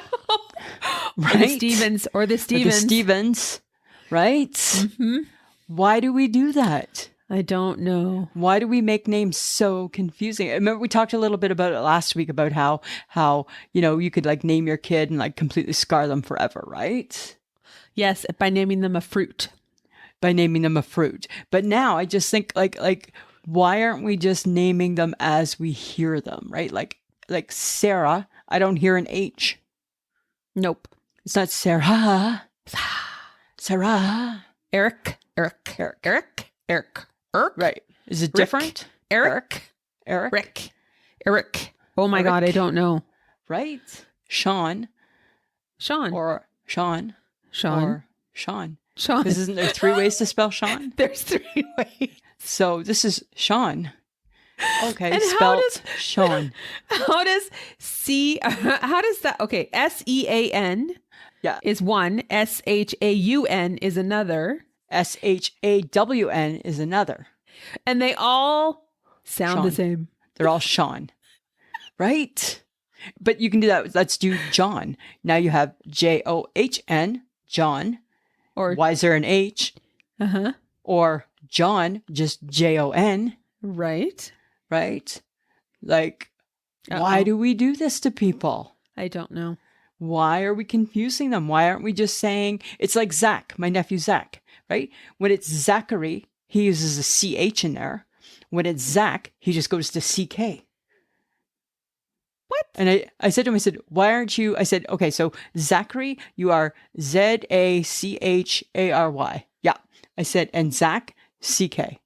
Right? Or the Stevens. Right? Mm-hmm. Why do we do that? I don't know. Why do we make names so confusing? I remember we talked a little bit about it last week about how you could like name your kid and like completely scar them forever, right? Yes, by naming them a fruit. But now I just think like why aren't we just naming them as we hear them, right? Like Sarah, I don't hear an H. Nope. It's not Sarah. Sarah. Eric. Right. Is it different? Eric. Oh my God, I don't know. Right? Sean. Or Sean. Or Sean. Because isn't there 3 ways to spell Sean? There's 3 ways. So this is Sean. Okay, and spelt Sean. How does that? Okay, SEAN is one. SHAUN is another. SHAWN is another. And they all sound Sean. the same. They're all Sean. Right? But you can do that. Let's do John. Now you have JOHN, John. Or why is there an H? Uh-huh. Or John, just JON. Right. Like, why do we do this to people? I don't know. Why are we confusing them? Why aren't we just saying, it's like Zach, my nephew Zach, right? When it's Zachary, he uses a CH in there. When it's Zach, he just goes to CK. What? And I said to him, why aren't you? I said, okay, so Zachary, you are ZACHARY. Yeah. I said, and Zach, CK. I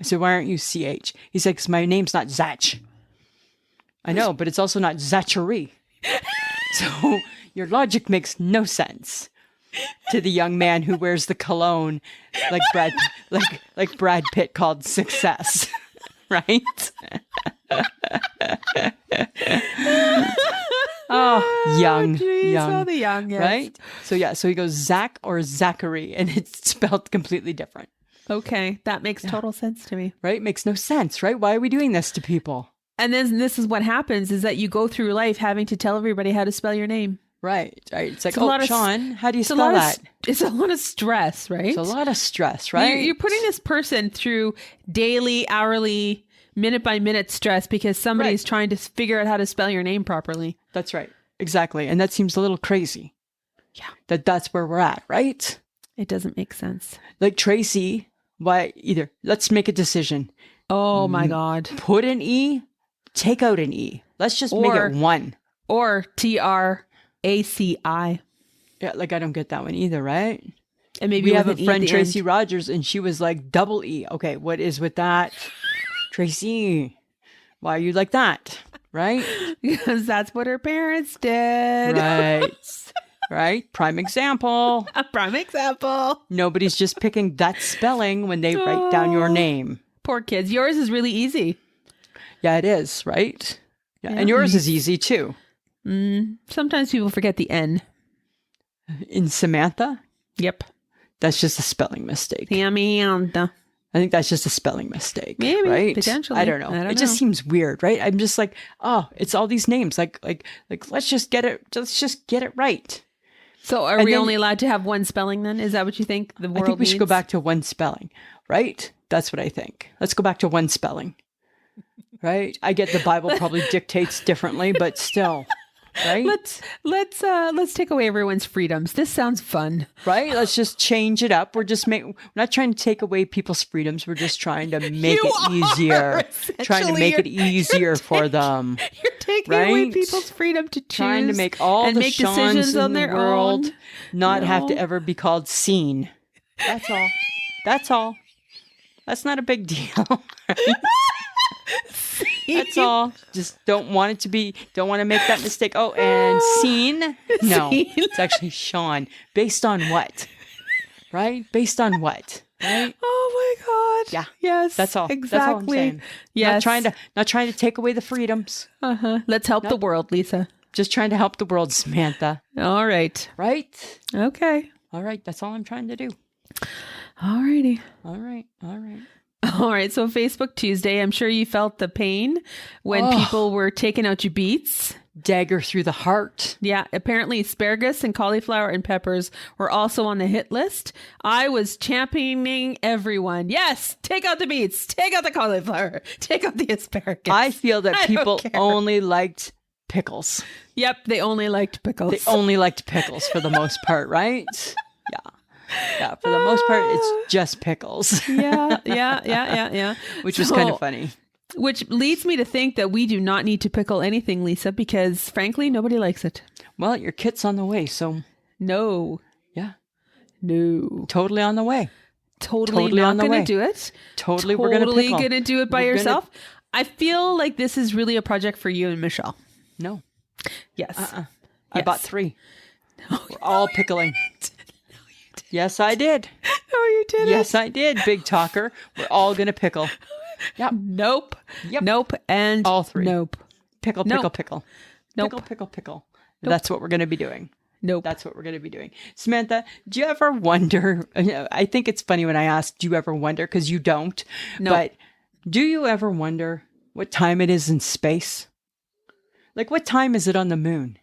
said, why aren't you CH? He said, because my name's not Zach. I know, but it's also not Zachary. So your logic makes no sense to the young man who wears the cologne like Brad Pitt called Success. Right? Young. Oh, the young, yes. Right? So he goes Zach or Zachary, and it's spelled completely different. Okay, that makes total sense to me. Right? Makes no sense, right? Why are we doing this to people? And then this is what happens is that you go through life having to tell everybody how to spell your name. Right. It's like, Sean, how do you spell that? It's a lot of stress, right? It's a lot of stress, right? You're putting this person through daily, hourly, minute by minute stress because somebody's trying to figure out how to spell your name properly. That's right. Exactly. And that seems a little crazy. Yeah. That's where we're at, right? It doesn't make sense. Like Tracy, let's make a decision. Oh my God. Put an E, take out an E. Let's just make it one. Or TRACI. Yeah, like I don't get that one either, right? And maybe we have a friend, Tracy Rogers, and she was like double E. Okay, what is with that? Tracy, Why are you like that? Right? Because that's what her parents did. Right. Right? Prime example. A prime example. Nobody's just picking that spelling when they write down your name. Poor kids. Yours is really easy. Yeah, it is, right? Yeah. And yours is easy too. Sometimes people forget the N. In Samantha? Yep. That's just a spelling mistake. Samantha. I think that's just a spelling mistake. Maybe, right? potentially. I don't know. It just seems weird, right? I'm just like, oh, it's all these names. Like, let's just get it right. So are we only allowed to have one spelling then? Is that what you think the world I think we needs? should go back to one spelling, right? That's what I think. Let's go back to one spelling, right? I get the Bible probably dictates differently, but still, right? Let's take away everyone's freedoms. This sounds fun, right? Let's just change it up. We're not trying to take away people's freedoms. We're just trying to make it easier. Trying to make it easier for them. You're taking away people's freedom to choose. Trying to make all the Seans decisions on their world own. not have to ever be called seen. That's all. That's all. That's not a big deal. Right? That's all. Just don't want to make that mistake. Oh, and seen? No, it's actually Sean. Based on what? Right? Based on what? Right? Oh my God. Yeah. Yes. That's all. Exactly. That's all I'm saying. Yes. Not trying to take away the freedoms. Let's help the world, Lisa. Just trying to help the world, Samantha. All right. Right? Okay. All right. That's all I'm trying to do. All righty. All right. All right. All right. So Facebook Tuesday, I'm sure you felt the pain when people were taking out your beets. Dagger through the heart. Yeah. Apparently asparagus and cauliflower and peppers were also on the hit list. I was championing everyone. Yes. Take out the beets. Take out the cauliflower. Take out the asparagus. I feel that people only liked pickles. Yep. They only liked pickles. They only liked pickles for the most part, right? Yeah. Yeah, for the most part, it's just pickles. Yeah. Which was kind of funny. Which leads me to think that we do not need to pickle anything, Lisa, because frankly, nobody likes it. Well, your kit's on the way, so. No. Yeah. No. Totally on the way. Totally not going to do it. Totally we're going to pickle. Totally going to do it by yourself. I feel like this is really a project for you and Michelle. No. Yes. I bought 3. We're all pickling. Yes, I did. No, you didn't. Yes, I did, big talker. We're all going to pickle. Yep. Nope. Yep. Nope. And all 3. Nope. Pickle. Nope. Pickle. Nope. Pickle. Nope. That's what we're going to be doing. Nope. That's what we're going to be doing. Samantha, do you ever wonder? I think it's funny when I ask, do you ever wonder? Because you don't. No. But do you ever wonder what time it is in space? Like, what time is it on the moon?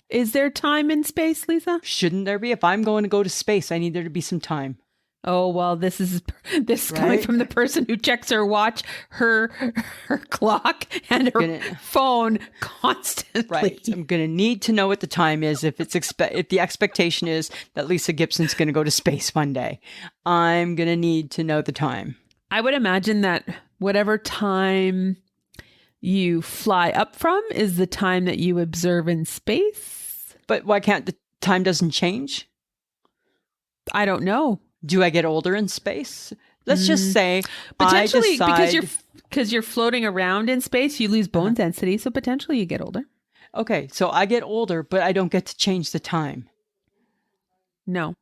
Is there time in space, Lisa? Shouldn't there be? If I'm going to go to space, I need there to be some time. Oh, well, this is coming from the person who checks her watch, her clock, and her phone constantly. Right. I'm going to need to know what the time is if the expectation is that Lisa Gibson's going to go to space one day. I'm going to need to know the time. I would imagine that whatever time you fly up from is the time that you observe in space. But why can't the time doesn't change? I don't know. Do I get older in space? Let's just say potentially because you're floating around in space, you lose bone density, so potentially you get older. Okay, so I get older, but I don't get to change the time. No,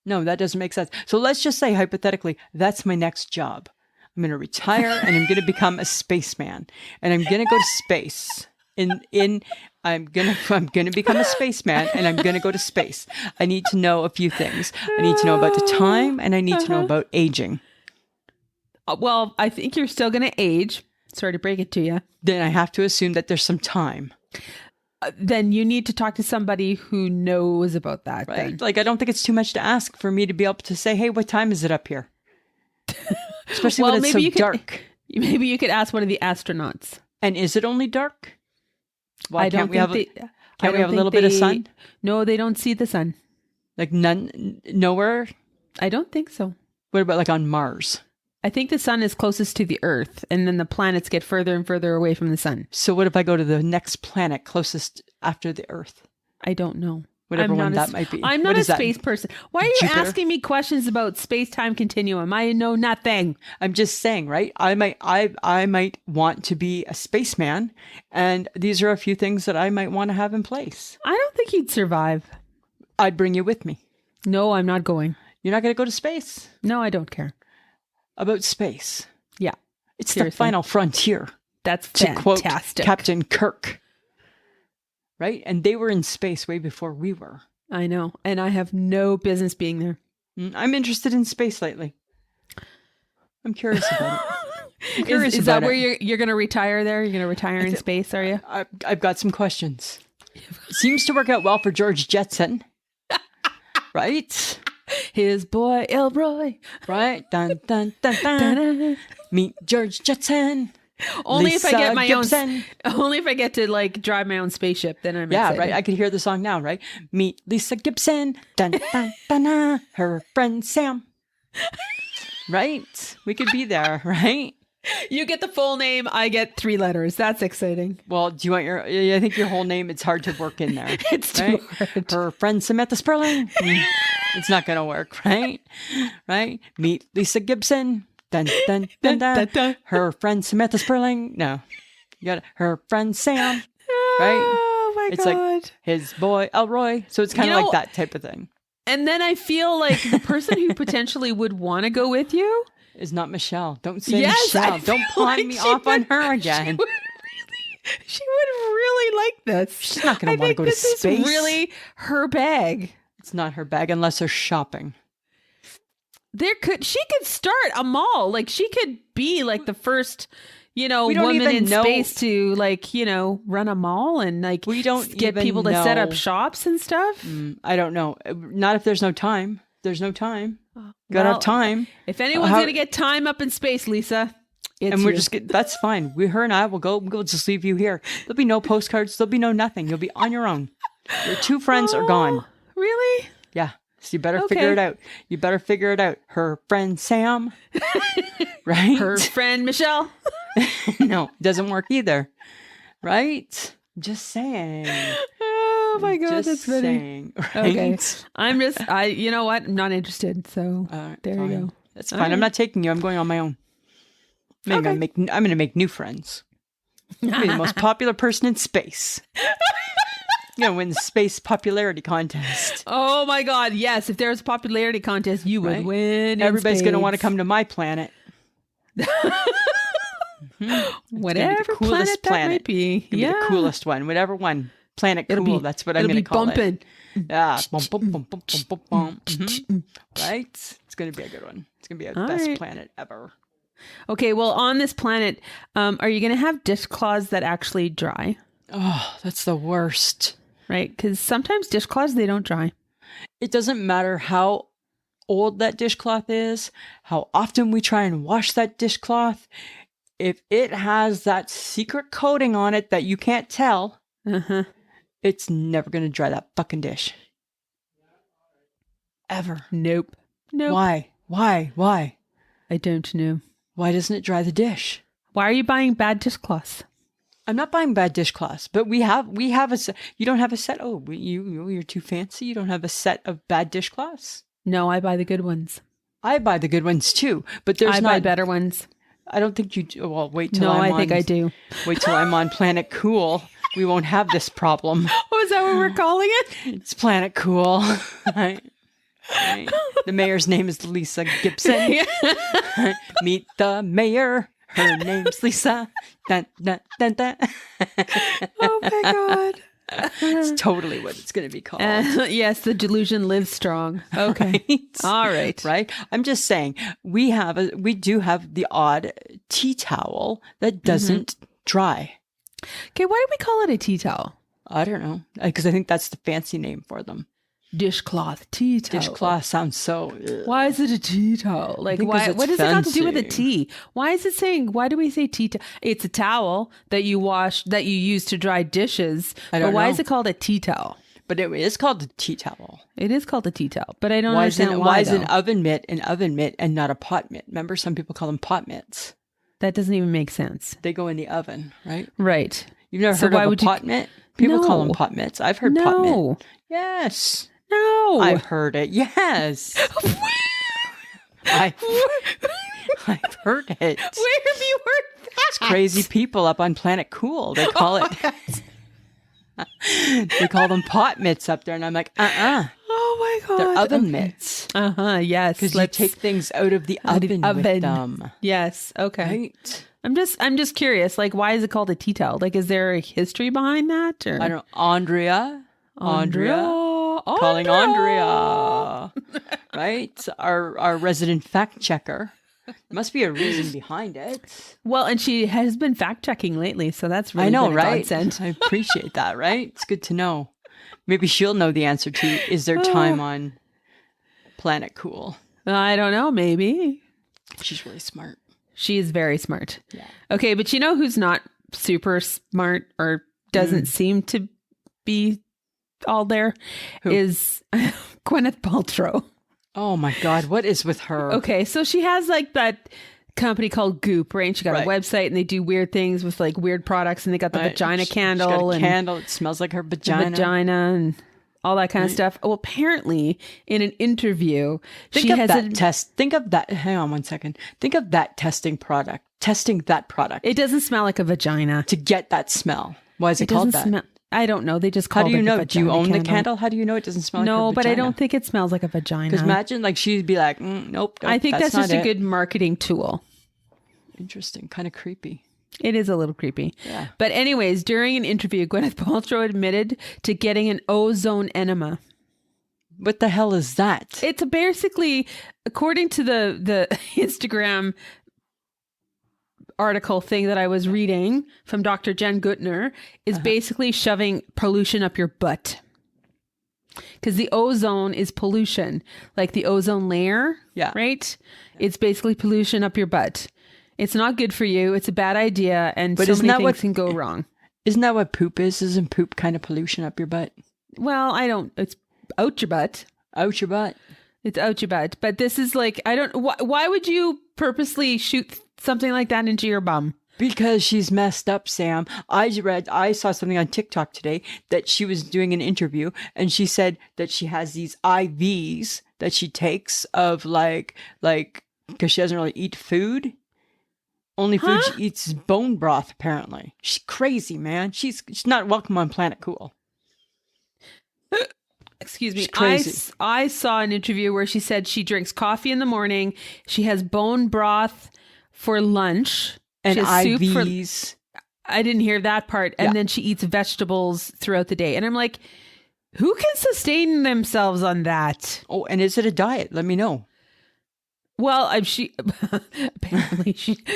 that doesn't make sense. So let's just say hypothetically, that's my next job. I'm going to retire and I'm going to become a spaceman, and I'm going to go to space. I'm gonna become a spaceman, and I'm gonna go to space. I need to know a few things. I need to know about the time, and I need to know about aging. Well, I think you're still gonna age. Sorry to break it to you. Then I have to assume that there's some time. Then you need to talk to somebody who knows about that. Right? Then. Like, I don't think it's too much to ask for me to be able to say, "Hey, what time is it up here?" Especially when it's so dark. Maybe you could ask one of the astronauts. And is it only dark? Why can't we have a little bit of sun? No, they don't see the sun. Like nowhere? I don't think so. What about like on Mars? I think the sun is closest to the Earth, and then the planets get further and further away from the sun. So what if I go to the next planet closest after the Earth? I don't know. Whatever one that might be. I'm not a space person. Why are you asking me questions about space-time continuum? I know nothing. I'm just saying, right? I might want to be a spaceman, and these are a few things that I might want to have in place. I don't think you'd survive. I'd bring you with me. No, I'm not going. You're not going to go to space? No, I don't care. About space? Yeah. It's seriously. The final frontier. That's fantastic. To quote Captain Kirk. Right? And they were in space way before we were. I know. And I have no business being there. I'm interested in space lately. I'm curious about it. Is that where you're going to retire there? You're going to retire in space, are you? I've got some questions. Seems to work out well for George Jetson. Right? His boy Elroy. Right? Dun, dun, dun, dun. Meet George Jetson. Only Lisa if I get my Gibson. Only if I get to like drive my own spaceship, then I'm excited. Right. I could hear the song now, right? Meet Lisa Gibson, dun, dun, dun, dun, her friend Sam. Right? We could be there, right? You get the full name, I get 3 letters. That's exciting. Well, do you want I think your whole name, it's hard to work in there. It's too hard. Her friend Samantha Sperling. It's not going to work, right? Right? Meet Lisa Gibson. Dun, dun, dun, dun, dun, dun. Her friend Samantha Sperling. No. You got her friend Sam. Right? Oh my God. It's like his boy Elroy. So it's kind of like that type of thing. And then I feel like the person who potentially would want to go with you is not Michelle. Don't say Michelle. Don't pawn me off on her again. She would really like this. She's not going to want to go to space. This is really her bag. It's not her bag unless they're shopping. She could start a mall. Like she could be like the first, woman in space to run a mall and we don't get people to set up shops and stuff. I don't know. Not if there's no time. There's no time. Gotta have time. If anyone's going to get time up in space, Lisa, that's fine. Her and I will go. We'll just leave you here. There'll be no postcards. There'll be no nothing. You'll be on your own. Your 2 friends are gone. Really? Yeah. So you better figure it out. You better figure it out. Her friend Sam, right? Her friend Michelle. No, it doesn't work either. Right? Just saying. Oh my God, that's funny. Right? Okay. You know what? I'm not interested. So there fine. you go. That's fine. Right. I'm not taking you. I'm going on my own. I'm going to make new friends. I'm be the most popular person in space. Win the space popularity contest. Oh my God, yes. If there was a popularity contest, you would win. Everybody's going to want to come to my planet. Whatever the coolest planet that might be. Yeah. Be the coolest one. Whatever one. Planet Cool. That's what I'm going to call it. Yeah. Bum, bum, bum, bum, bum, bum. Right? It's going to be a good one. It's going to be the best planet ever. Okay, well, on this planet, are you going to have dishcloths that actually dry? Oh, that's the worst. Right? Because sometimes dishcloths, they don't dry. It doesn't matter how old that dishcloth is, how often we try and wash that dishcloth. If it has that secret coating on it that you can't tell, it's never going to dry that fucking dish. Ever. Nope. Why? I don't know. Why doesn't it dry the dish? Why are you buying bad dishcloths? I'm not buying bad dishcloths, but we have a set. You don't have a set? Oh, you're too fancy. You don't have a set of bad dishcloths? No, I buy the good ones. I buy the good ones too, but I buy better ones. I don't think you do. Well, wait till I think I do. Wait till I'm on Planet Cool. We won't have this problem. Oh, is that what we're calling it? It's Planet Cool. Right? The mayor's name is Lisa Gibson. Meet the mayor. Her name's Lisa. Dun, dun, dun, dun. Oh my God. It's totally what it's going to be called. Yes, the delusion lives strong. Okay. Right? All right. Right? I'm just saying, we do have the odd tea towel that doesn't dry. Okay, why do we call it a tea towel? I don't know. Because I think that's the fancy name for them. Dishcloth tea towel. Dishcloth sounds so... Ugh. Why is it a tea towel? Like, why? What does it got to do with a tea? Why is it saying? Why do we say tea towel? It's a towel that you wash, that you use to dry dishes. But why is it called a tea towel? But it is called a tea towel. It is called a tea towel, but I don't understand why. Why is an oven mitt and not a pot mitt? Remember, some people call them pot mitts. That doesn't even make sense. They go in the oven, right? Right. You've never heard of a pot mitt? People call them pot mitts. I've heard pot mitt. No. Yes. No. I've heard it. Yes. I've heard it. Where have you heard that? It's crazy people up on Planet Cool. They call it. They call them pot mitts up there, and I'm like, Oh my god. They're oven mitts. Yes. Because you take things out of the oven with them. Yes. Okay. Right. I'm just curious. Like, why is it called a tea towel? Like, is there a history behind that? Or? I don't. Andrea. Calling Andrea. Right. Our resident fact checker. Must be a reason behind it. Well, and she has been fact checking lately, so that's really I know, been a right? godsend. I appreciate that, right? It's good to know. Maybe she'll know the answer to, is there time on Planet Cool? I don't know, maybe. She's really smart. She is very smart. Yeah. Okay, but you know who's not super smart or doesn't seem to be all there? Who? Is Gwyneth Paltrow. Oh my God, what is with her? Okay, so she has like that company called Goop, right? And she got a Right. website and they do weird things with like weird products, and they got the vagina candle. She's got a and candle. It smells like her vagina. and all that kind of stuff. Well, apparently in an interview, Think of that. Hang on one second. Think of that testing that product It doesn't smell like a vagina. to get that smell. Why is it called that? Smell. I don't know. They just How called do you it know? a Do you vagina own the candle? How do you know it doesn't smell like No, her but I vagina? don't think it smells like a vagina. Because imagine like she'd be like, nope. I think that's just not a good marketing tool. Interesting. Kind of creepy. It is a little creepy. Yeah. But anyways, during an interview, Gwyneth Paltrow admitted to getting an ozone enema. What the hell is that? It's basically, according to the Instagram article thing that I was reading from Dr. Jen Gutner, is basically shoving pollution up your butt. Because the ozone is pollution, like the ozone layer, Yeah. right? It's basically pollution up your butt. It's not good for you. It's a bad idea, and But so isn't many that things what- can go wrong. Isn't that what poop is? Isn't poop kind of pollution up your butt? Well, it's out your butt. Out your butt. It's out your butt. But this is like, I don't, why would you purposely shoot something like that into your bum? Because she's messed up, Sam. I saw something on TikTok today that she was doing an interview, and she said that she has these IVs that she takes of like, because she doesn't really eat food. Only food she eats is bone broth, apparently. She's crazy, man. She's not welcome on Planet Cool. Excuse me. She's crazy. I saw an interview where she said she drinks coffee in the morning. She has bone broth for lunch. And she has soup IVs. I didn't hear that part. And Yeah. then she eats vegetables throughout the day. And I'm like, who can sustain themselves on that? Oh, and is it a diet? Let me know. Well, she apparently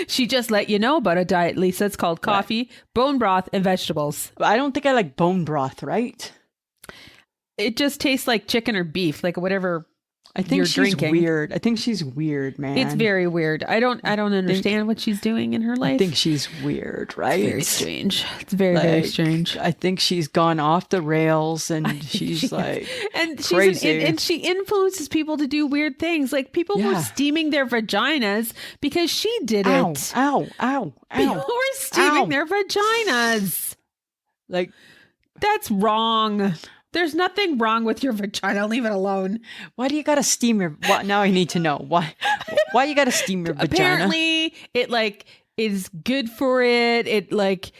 she just let you know about a diet, Lisa. It's called coffee, bone broth, and vegetables. But I don't think I like bone broth, right? It just tastes like chicken or beef, like whatever I think you're she's drinking. weird. I think she's weird, man. It's very weird. I don't understand what she's doing in her life. I think she's weird, right? Very strange. It's very strange. I think she's gone off the rails, and she's like and crazy. and she influences people to do weird things. Like people were Yeah. steaming their vaginas because she did ow, it. ow. People were steaming Ow. their vaginas. Like, That's wrong. There's nothing wrong with your vagina. Leave it alone. why do you gotta steam your? Now I need to know why. Why you gotta steam your vagina? Apparently, it like is good for it. It like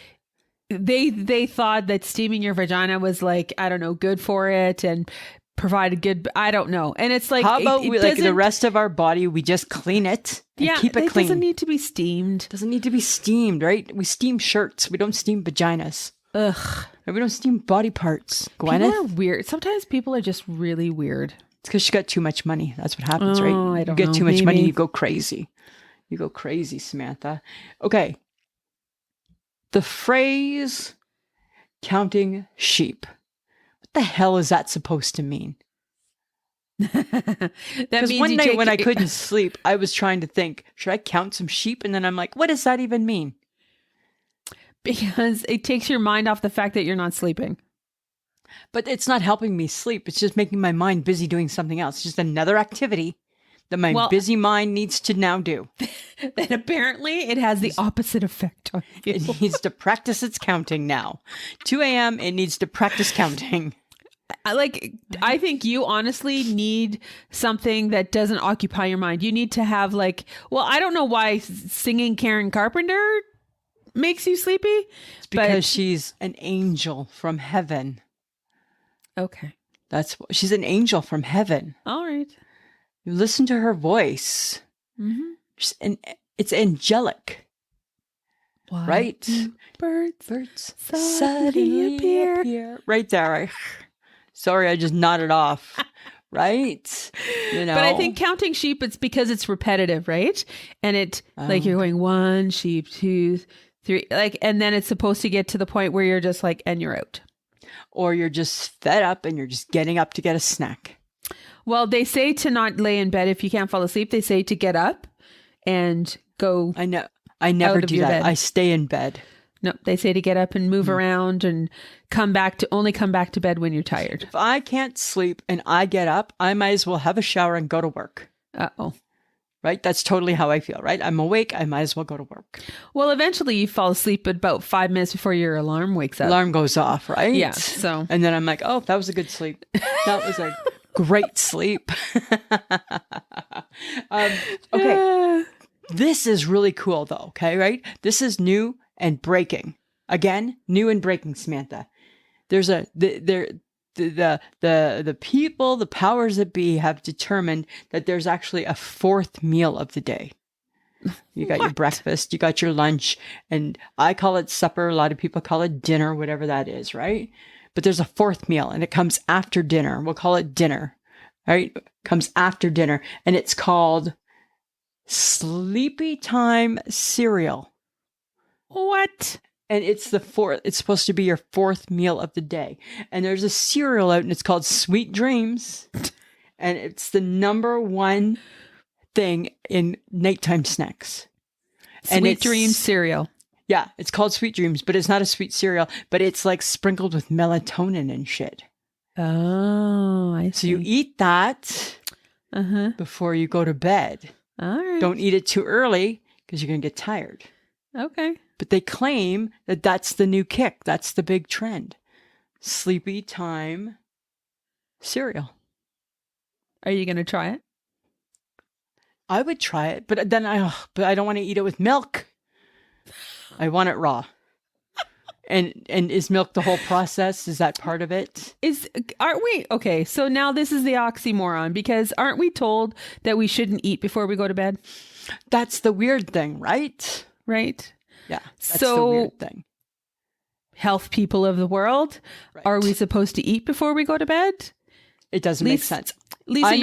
they thought that steaming your vagina was like, I don't know, good for it and provided good. I don't know. And it's like, How about it we, like the doesn't- rest of our body? We just clean it. And keep it clean. doesn't need to be steamed. Doesn't need to be steamed, right? We steam shirts. We don't steam vaginas. Ugh. We don't steam body parts. People Gwyneth. are weird. Sometimes people are just really weird. It's because she got too much money. That's what happens, right? Oh, I don't you get know. too much money, Maybe. you go crazy. You go crazy, Samantha. Okay. The phrase counting sheep. What the hell is that supposed to mean? That Because means one you night take when I your- couldn't sleep, I was trying to think, should I count some sheep? And then I'm like, what does that even mean? because it takes your mind off the fact that you're not sleeping. But it's not helping me sleep. It's just making my mind busy doing something else. It's just another activity that my busy mind needs to now do. Then apparently it has the opposite effect on you. It needs to practice its counting now. 2 a.m. It needs to practice counting. I think you honestly need something that doesn't occupy your mind. You need to have I don't know why singing Karen Carpenter makes you sleepy. It's because she's an angel from heaven. Okay. She's an angel from heaven. All right. You listen to her voice. Mm-hmm. It's angelic. Why right? Birds suddenly appear. Right there. Sorry, I just nodded off. Right? You know. But I think counting sheep, it's because it's repetitive, right? And you're going 1 sheep, 2, 3, and then it's supposed to get to the point where you're just and you're out. Or you're just fed up and you're just getting up to get a snack. Well, they say to not lay in bed if you can't fall asleep. They say to get up and go. I know. I never do that. Bed. I stay in bed. No, they say to get up and move around and come back to bed when you're tired. If I can't sleep and I get up, I might as well have a shower and go to work. Uh-oh. Right? That's totally how I feel, right? I'm awake. I might as well go to work. Well, eventually you fall asleep about 5 minutes before your alarm wakes up. Alarm goes off, right? Yeah. So. And then I'm like, oh, that was a good sleep. That was a great sleep. Okay. This is really cool though. Okay. Right. This is new and breaking. Again, new and breaking, Samantha. There's the people, the powers that be have determined that there's actually a fourth meal of the day. You got your breakfast, you got your lunch, and I call it supper. A lot of people call it dinner, whatever that is, right? But there's a fourth meal and it comes after dinner. We'll call it dinner, right? It comes after dinner and it's called sleepy time cereal. What? And it's supposed to be your fourth meal of the day. And there's a cereal out and it's called Sweet Dreams. And it's the number one thing in nighttime snacks. Sweet Dreams cereal. Yeah, it's called Sweet Dreams, but it's not a sweet cereal, but it's sprinkled with melatonin and shit. Oh, I see. So you eat that before you go to bed. All right. Don't eat it too early because you're going to get tired. Okay. But they claim that that's the new kick. That's the big trend. Sleepy time cereal. Are you going to try it? I would try it, but then I don't want to eat it with milk. I want it raw. And is milk the whole process? Is that part of it? Aren't we? Okay, so now this is the oxymoron because aren't we told that we shouldn't eat before we go to bed? That's the weird thing, right? Right. Yeah, that's the weird thing. Health people of the world, right. Are we supposed to eat before we go to bed? It doesn't make sense. Lisa,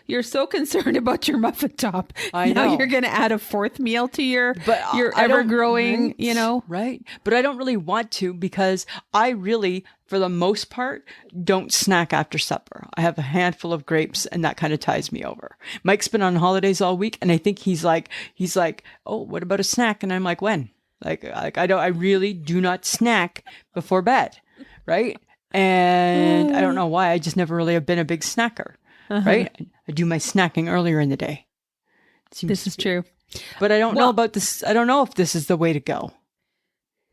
you're so concerned about your muffin top. I know. Now you're going to add a fourth meal to your ever-growing, right, Right. But I don't really want to because I really, for the most part, don't snack after supper. I have a handful of grapes and that kind of ties me over. Mike's been on holidays all week and I think he's like, oh, what about a snack? And I'm like, when? I really do not snack before bed. Right. And I don't know why. I just never really have been a big snacker, right? I do my snacking earlier in the day. This is true. But I don't know about this. I don't know if this is the way to go.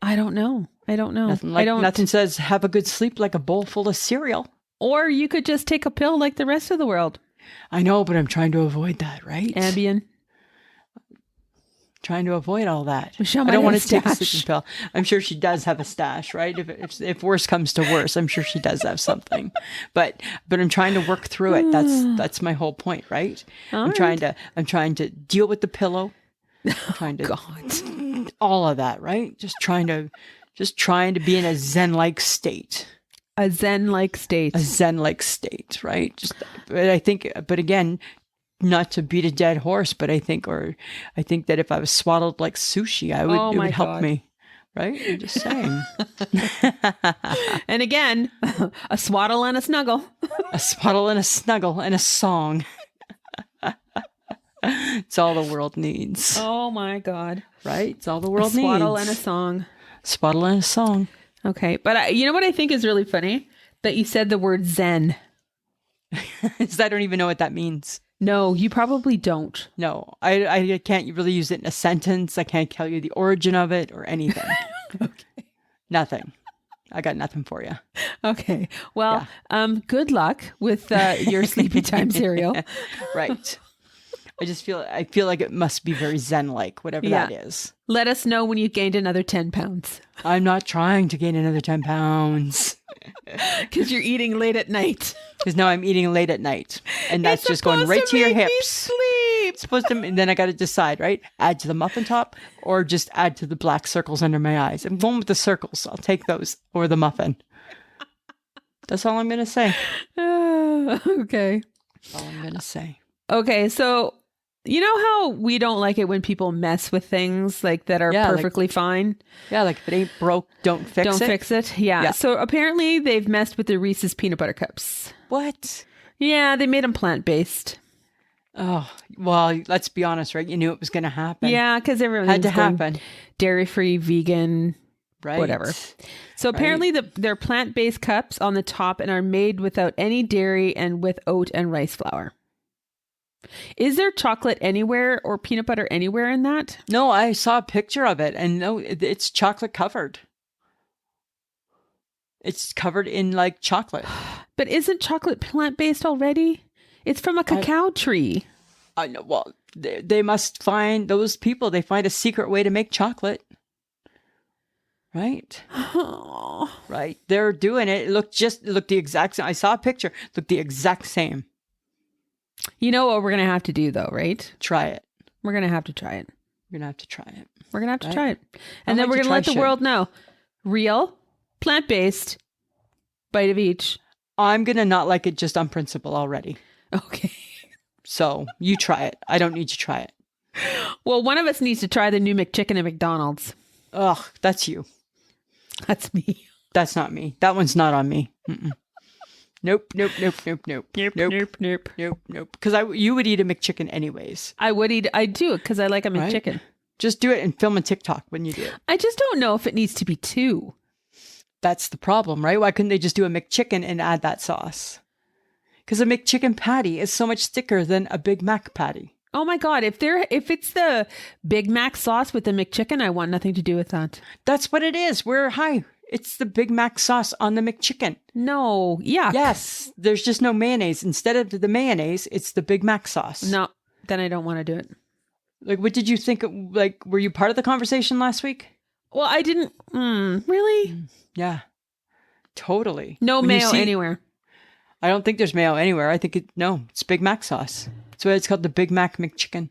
I don't know. Nothing says have a good sleep like a bowl full of cereal. Or you could just take a pill like the rest of the world. I know, but I'm trying to avoid that, right? Ambien. Trying to avoid all that. Michelle, I don't want to take a sleeping pill. I'm sure she does have a stash, right? If worse comes to worse, I'm sure she does have something. But I'm trying to work through it. That's my whole point, right? I'm trying to deal with the pillow. I'm trying to God. All of that, right? Just trying to be in a zen-like state. A zen-like state, right? But again, not to beat a dead horse, but I think that if I was swaddled like sushi, it would help me. Right? I'm just saying. And again, a swaddle and a snuggle. A swaddle and a snuggle and a song. It's all the world needs. Oh my God. Right? It's all the world needs. Swaddle and a song. Swaddle and a song. Okay. But you know what I think is really funny? That you said the word zen. I don't even know what that means. No, you probably don't. No, I can't really use it in a sentence. I can't tell you the origin of it or anything. Okay. Nothing. I got nothing for you. Okay. Well, good luck with your sleepy time cereal. Right. I feel like it must be very Zen-like, whatever that is. Let us know when you've gained another 10 pounds. I'm not trying to gain another 10 pounds. Because you're eating late at night. Because now I'm eating late at night. And that's just going right to your hips. Sleep. Supposed to, and then I got to decide, right? Add to the muffin top or just add to the black circles under my eyes. I'm going with the circles. I'll take those or the muffin. That's all I'm going to say. Okay. That's all I'm going to say. Okay. So, you know how we don't like it when people mess with things like that are perfectly fine? Yeah. Like if it ain't broke, don't fix it. Don't fix it. Yeah. So apparently they've messed with the Reese's peanut butter cups. What? Yeah. They made them plant-based. Oh, well, let's be honest, right? You knew it was going to happen. Yeah, because everyone had to happen. Dairy-free, vegan, right? Whatever. So apparently they're plant-based cups on the top and are made without any dairy and with oat and rice flour. Is there chocolate anywhere or peanut butter anywhere in that? No, I saw a picture of it and no, it's chocolate covered. It's covered in like chocolate. But isn't chocolate plant-based already? It's from a cacao tree. I know. Well, they must find those people. They find a secret way to make chocolate. Right? Oh. Right. They're doing it. It looked the exact same. I saw a picture. It looked the exact same. You know what we're going to have to do though, right? Try it. We're going to have to try it. We're going to have to try it. We're going to have to try it. And then we're going to let the world know. Real, plant-based, bite of each. I'm going to not like it just on principle already. Okay. So you try it. I don't need to try it. Well, one of us needs to try the new McChicken at McDonald's. Ugh, that's you. That's me. That's not me. That one's not on me. Mm-mm. Nope. Because you would eat a McChicken anyways. I do because I like a McChicken. Right? Just do it and film a TikTok when you do it. I just don't know if it needs to be two. That's the problem, right? Why couldn't they just do a McChicken and add that sauce? Because a McChicken patty is so much thicker than a Big Mac patty. Oh my God. If it's the Big Mac sauce with the McChicken, I want nothing to do with that. That's what it is. It's the Big Mac sauce on the McChicken. No. Yeah. Yes. There's just no mayonnaise. Instead of the mayonnaise, it's the Big Mac sauce. No. Then I don't want to do it. Like, what did you think? Like, were you part of the conversation last week? Well, I didn't. Really? Yeah. Totally. No mayo anywhere. I don't think there's mayo anywhere. I think it's Big Mac sauce. That's why it's called the Big Mac McChicken.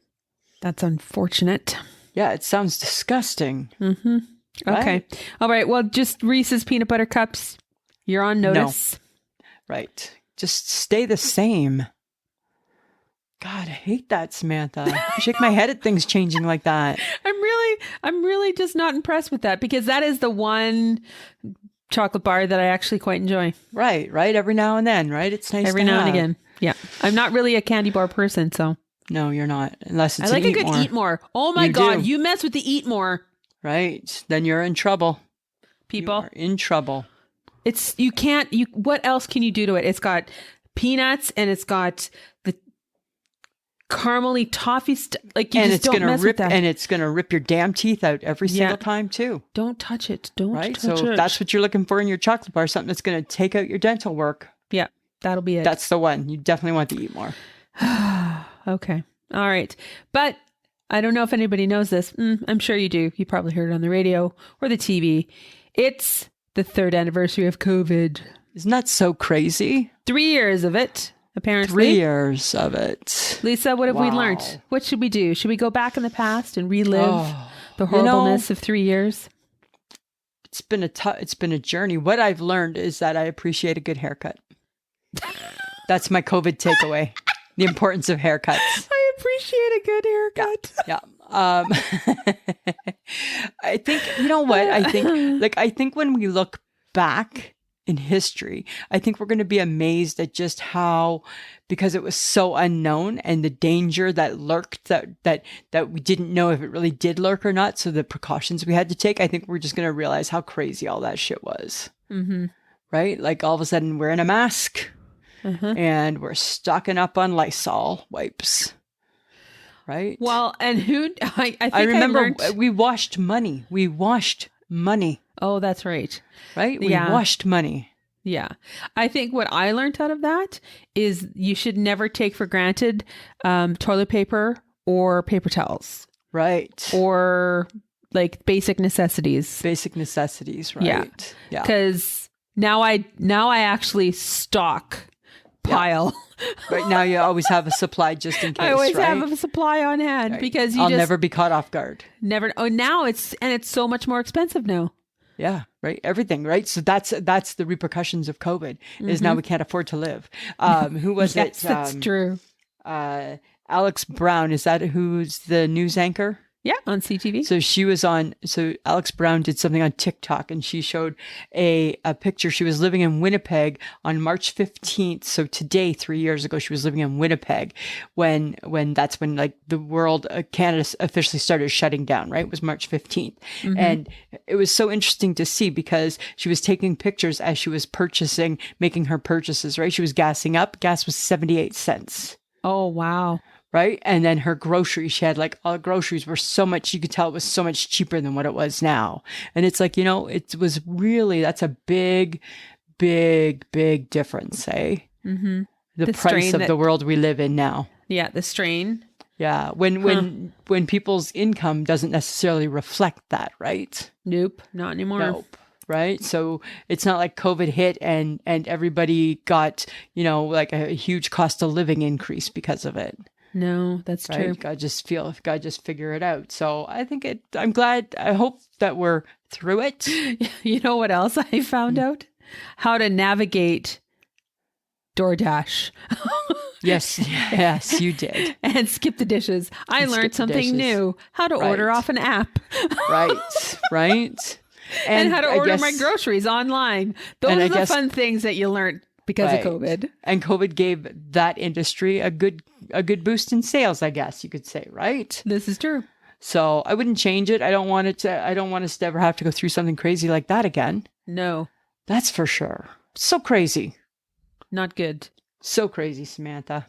That's unfortunate. Yeah, it sounds disgusting. Mm-hmm. Right? Okay. All right. Well, just Reese's peanut butter cups. You're on notice. No. Right. Just stay the same. God, I hate that, Samantha. I shake my head at things changing like that. I'm really just not impressed with that because that is the one chocolate bar that I actually quite enjoy. Right. Every now and then, right? It's nice every now and again. Yeah. I'm not really a candy bar person, so. No, you're not. Unless it's I like a good eat more. Oh my God. You mess with the eat more. Right. Then you're in trouble. People. You are in trouble. What else can you do to it? It's got peanuts and it's got the caramely toffee like you just don't mess with that. And it's gonna rip your damn teeth out every single time too. Don't touch it. Don't touch it. So that's what you're looking for in your chocolate bar, something that's gonna take out your dental work. Yeah, that'll be it. That's the one. You definitely want to eat more. Okay. All right. But I don't know if anybody knows this. I'm sure you do. You probably heard it on the radio or the TV. It's the 3rd anniversary of COVID. Isn't that so crazy? 3 years of it. Apparently. 3 years of it. Lisa, what have we learned? What should we do? Should we go back in the past and relive the horribleness of 3 years? It's been a journey. What I've learned is that I appreciate a good haircut. That's my COVID takeaway. The importance of haircuts. I appreciate a good haircut. Yeah. I think, you know what? I think when we look back in history, I think we're going to be amazed at just how, because it was so unknown and the danger that lurked, that we didn't know if it really did lurk or not. So the precautions we had to take, I think we're just going to realize how crazy all that shit was. Mm-hmm. Right? Like all of a sudden wearing a mask, and we're stocking up on Lysol wipes. Right. Well, and I think I remember we washed money. We washed money. Oh, that's right. Right. We washed money. Yeah. I think what I learned out of that is you should never take for granted toilet paper or paper towels. Right. Or like basic necessities. Basic necessities, right? Yeah. Because now I actually stock pile. Right now you always have a supply just in case. I always right? have a supply on hand because I'll never be caught off guard. Never. Oh, now it's so much more expensive now. Yeah, right. Everything, right? So that's the repercussions of COVID is now we can't afford to live. Who was yes, it? That's true. Alex Brown, is that who's the news anchor? Yeah, on CTV. So she was so Alex Brown did something on TikTok and she showed a picture. She was living in Winnipeg on March 15th. So today, 3 years ago, she was living in Winnipeg when that's when like the world, Canada officially started shutting down, right? It was March 15th. And it was so interesting to see because she was taking pictures as she was making her purchases, right? She was gassing up. Gas was 78 cents. Oh, wow. Right. And then her groceries, she had like all groceries were so much, you could tell it was so much cheaper than what it was now. And it's like, it was really, that's a big, big, big difference, eh? Mm-hmm. The price of the world we live in now. Yeah. The strain. Yeah. When people's income doesn't necessarily reflect that, right? Nope. Not anymore. Nope. Right. So it's not like COVID hit and everybody got, like a huge cost of living increase because of it. No, that's true. God just figure it out. So I think I hope that we're through it. You know what else I found out? How to navigate DoorDash. Yes, you did. And skip the dishes. I learned something new. How to order off an app. Right. And how to order my groceries online. Those are the fun things that you learned because of COVID. And COVID gave that industry a good boost in sales, I guess you could say, right? This is true. So I wouldn't change it. I don't want us to ever have to go through something crazy like that again. No. That's for sure. So crazy. Not good. So crazy, Samantha.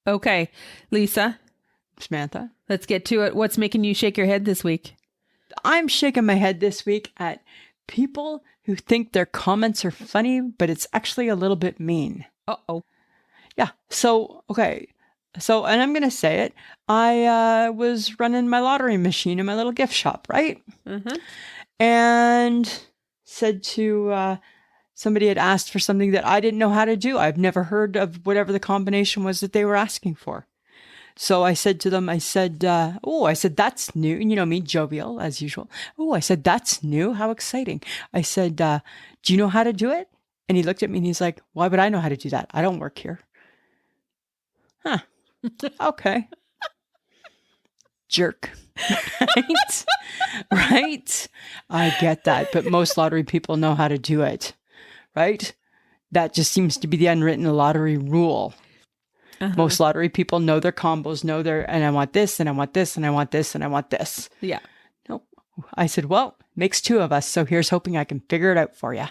Okay, Lisa. Samantha. Let's get to it. What's making you shake your head this week? I'm shaking my head this week at people who think their comments are funny, but it's actually a little bit mean. Uh-oh. Yeah. So, okay. So, and I'm going to say it. I was running my lottery machine in my little gift shop, right? Mm-hmm. And said to somebody had asked for something that I didn't know how to do. I've never heard of whatever the combination was that they were asking for. So I said to them, that's new. And you know me, jovial as usual. Oh, I said, that's new. How exciting. I said, do you know how to do it? And he looked at me and he's like, why would I know how to do that? I don't work here. Huh. Okay. Jerk. Right? Right? I get that. But most lottery people know how to do it. Right? That just seems to be the unwritten lottery rule. Uh-huh. Most lottery people know their combos, and I want this, and I want this, and I want this, and I want this. Yeah. Nope. I said, well, makes two of us. So here's hoping I can figure it out for you.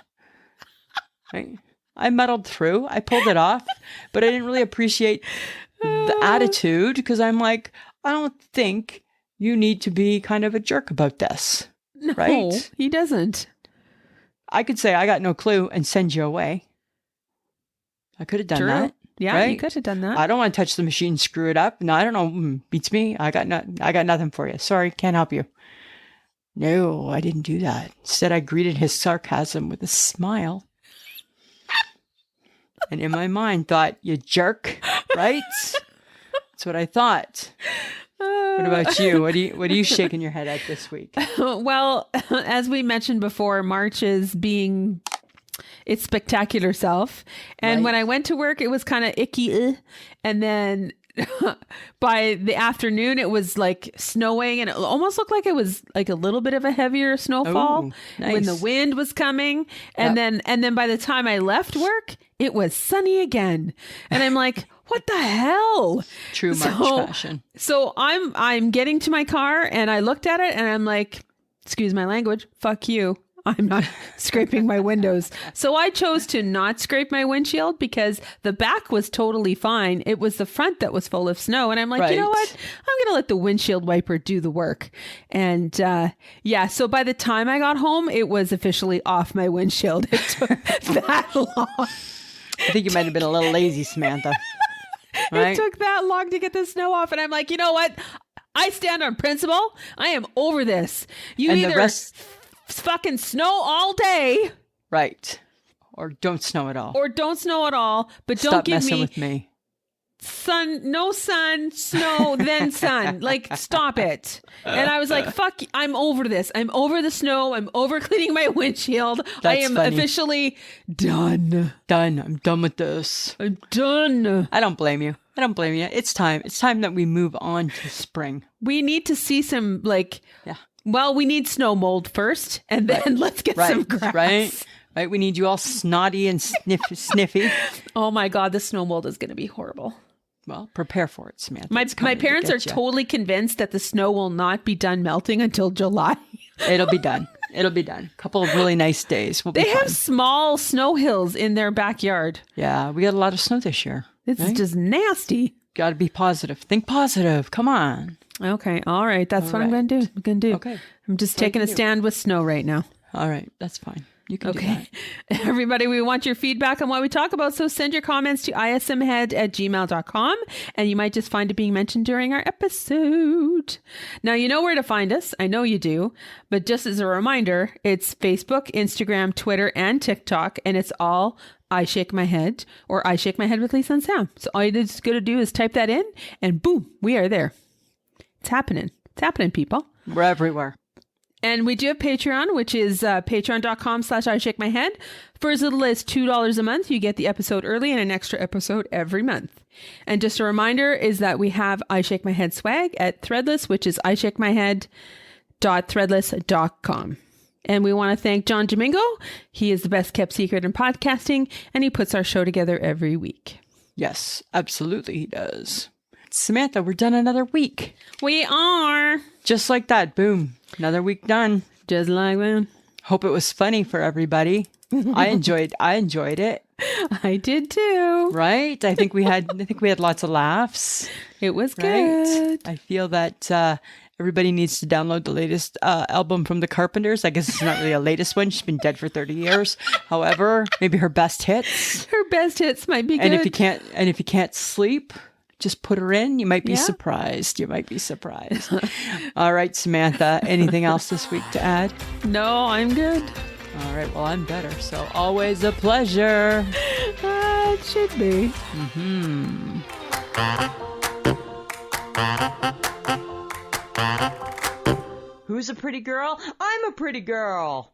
Right? I muddled through. I pulled it off, but I didn't really appreciate the attitude because I'm like, I don't think you need to be kind of a jerk about this. No, right? He doesn't. I could say I got no clue and send you away. I could have done that. Yeah, right? You could have done that. I don't want to touch the machine, screw it up. No, I don't know. Beats me. I got nothing for you. Sorry, can't help you. No, I didn't do that. Instead, I greeted his sarcasm with a smile. And in my mind thought, you jerk, right? That's what I thought. What about you? What are you shaking your head at this week? Well, as we mentioned before, March is being its spectacular self. And when I went to work, it was kind of icky. And then by the afternoon, it was like snowing and it almost looked like it was like a little bit of a heavier snowfall when the wind was coming. And then by the time I left work, it was sunny again. And I'm like, what the hell? True March fashion. So I'm getting to my car and I looked at it and I'm like, excuse my language, fuck you. I'm not scraping my windows. So I chose to not scrape my windshield because the back was totally fine. It was the front that was full of snow. And I'm like, you know what? I'm going to let the windshield wiper do the work. And so by the time I got home, it was officially off my windshield. It took that long. I think you might have been a little lazy, Samantha. Right? It took that long to get the snow off. And I'm like, you know what? I stand on principle. I am over this. You and either fucking snow all day. Right. Or don't snow at all. But Stop don't give messing me with me. No sun, snow, then sun. Like, stop it. And I was like, fuck, I'm over this. I'm over the snow. I'm over cleaning my windshield. I am officially done. I'm done with this. I'm done. I don't blame you. It's time. It's time that we move on to spring. We need to see some, we need snow mold first, and then let's get some grass. Right. We need you all snotty and sniffy. Oh my God, the snow mold is going to be horrible. Well, prepare for it, Samantha. My parents are totally convinced that the snow will not be done melting until July. It'll be done. A couple of really nice days. They have small snow hills in their backyard. Yeah, we got a lot of snow this year. It's just nasty. Got to be positive. Think positive. Come on. Okay. All right. That's what I'm going to do. Okay. I'm just taking a stand with snow right now. All right. That's fine. You can do that. Everybody, we want your feedback on what we talk about. So send your comments to ismhead@gmail.com and you might just find it being mentioned during our episode. Now, you know where to find us. I know you do. But just as a reminder, it's Facebook, Instagram, Twitter, and TikTok. And it's all I Shake My Head or I Shake My Head with Lisa and Sam. So all you just got to do is type that in and boom, we are there. It's happening. It's happening, people. We're everywhere. And we do have Patreon, which is patreon.com/I Shake My Head. For as little as $2 a month, you get the episode early and an extra episode every month. And just a reminder is that we have I Shake My Head swag at Threadless, which is ishakemyhead.threadless.com. And we want to thank John Domingo. He is the best kept secret in podcasting, and he puts our show together every week. Yes, absolutely he does. Samantha, we're done another week. We are. Just like that. Boom. Another week done. Just like that. Hope it was funny for everybody. I enjoyed it. I did too. Right? I think we had lots of laughs. It was good. I feel that everybody needs to download the latest album from the Carpenters. I guess it's not really a latest one. She's been dead for 30 years. However, maybe her best hits. Her best hits might be good. And if you can't sleep, just put her in. You might be surprised. All right, Samantha, anything else this week to add? No, I'm good. All right, well, I'm better. So always a pleasure. It should be. Mm-hmm. Who's a pretty girl? I'm a pretty girl.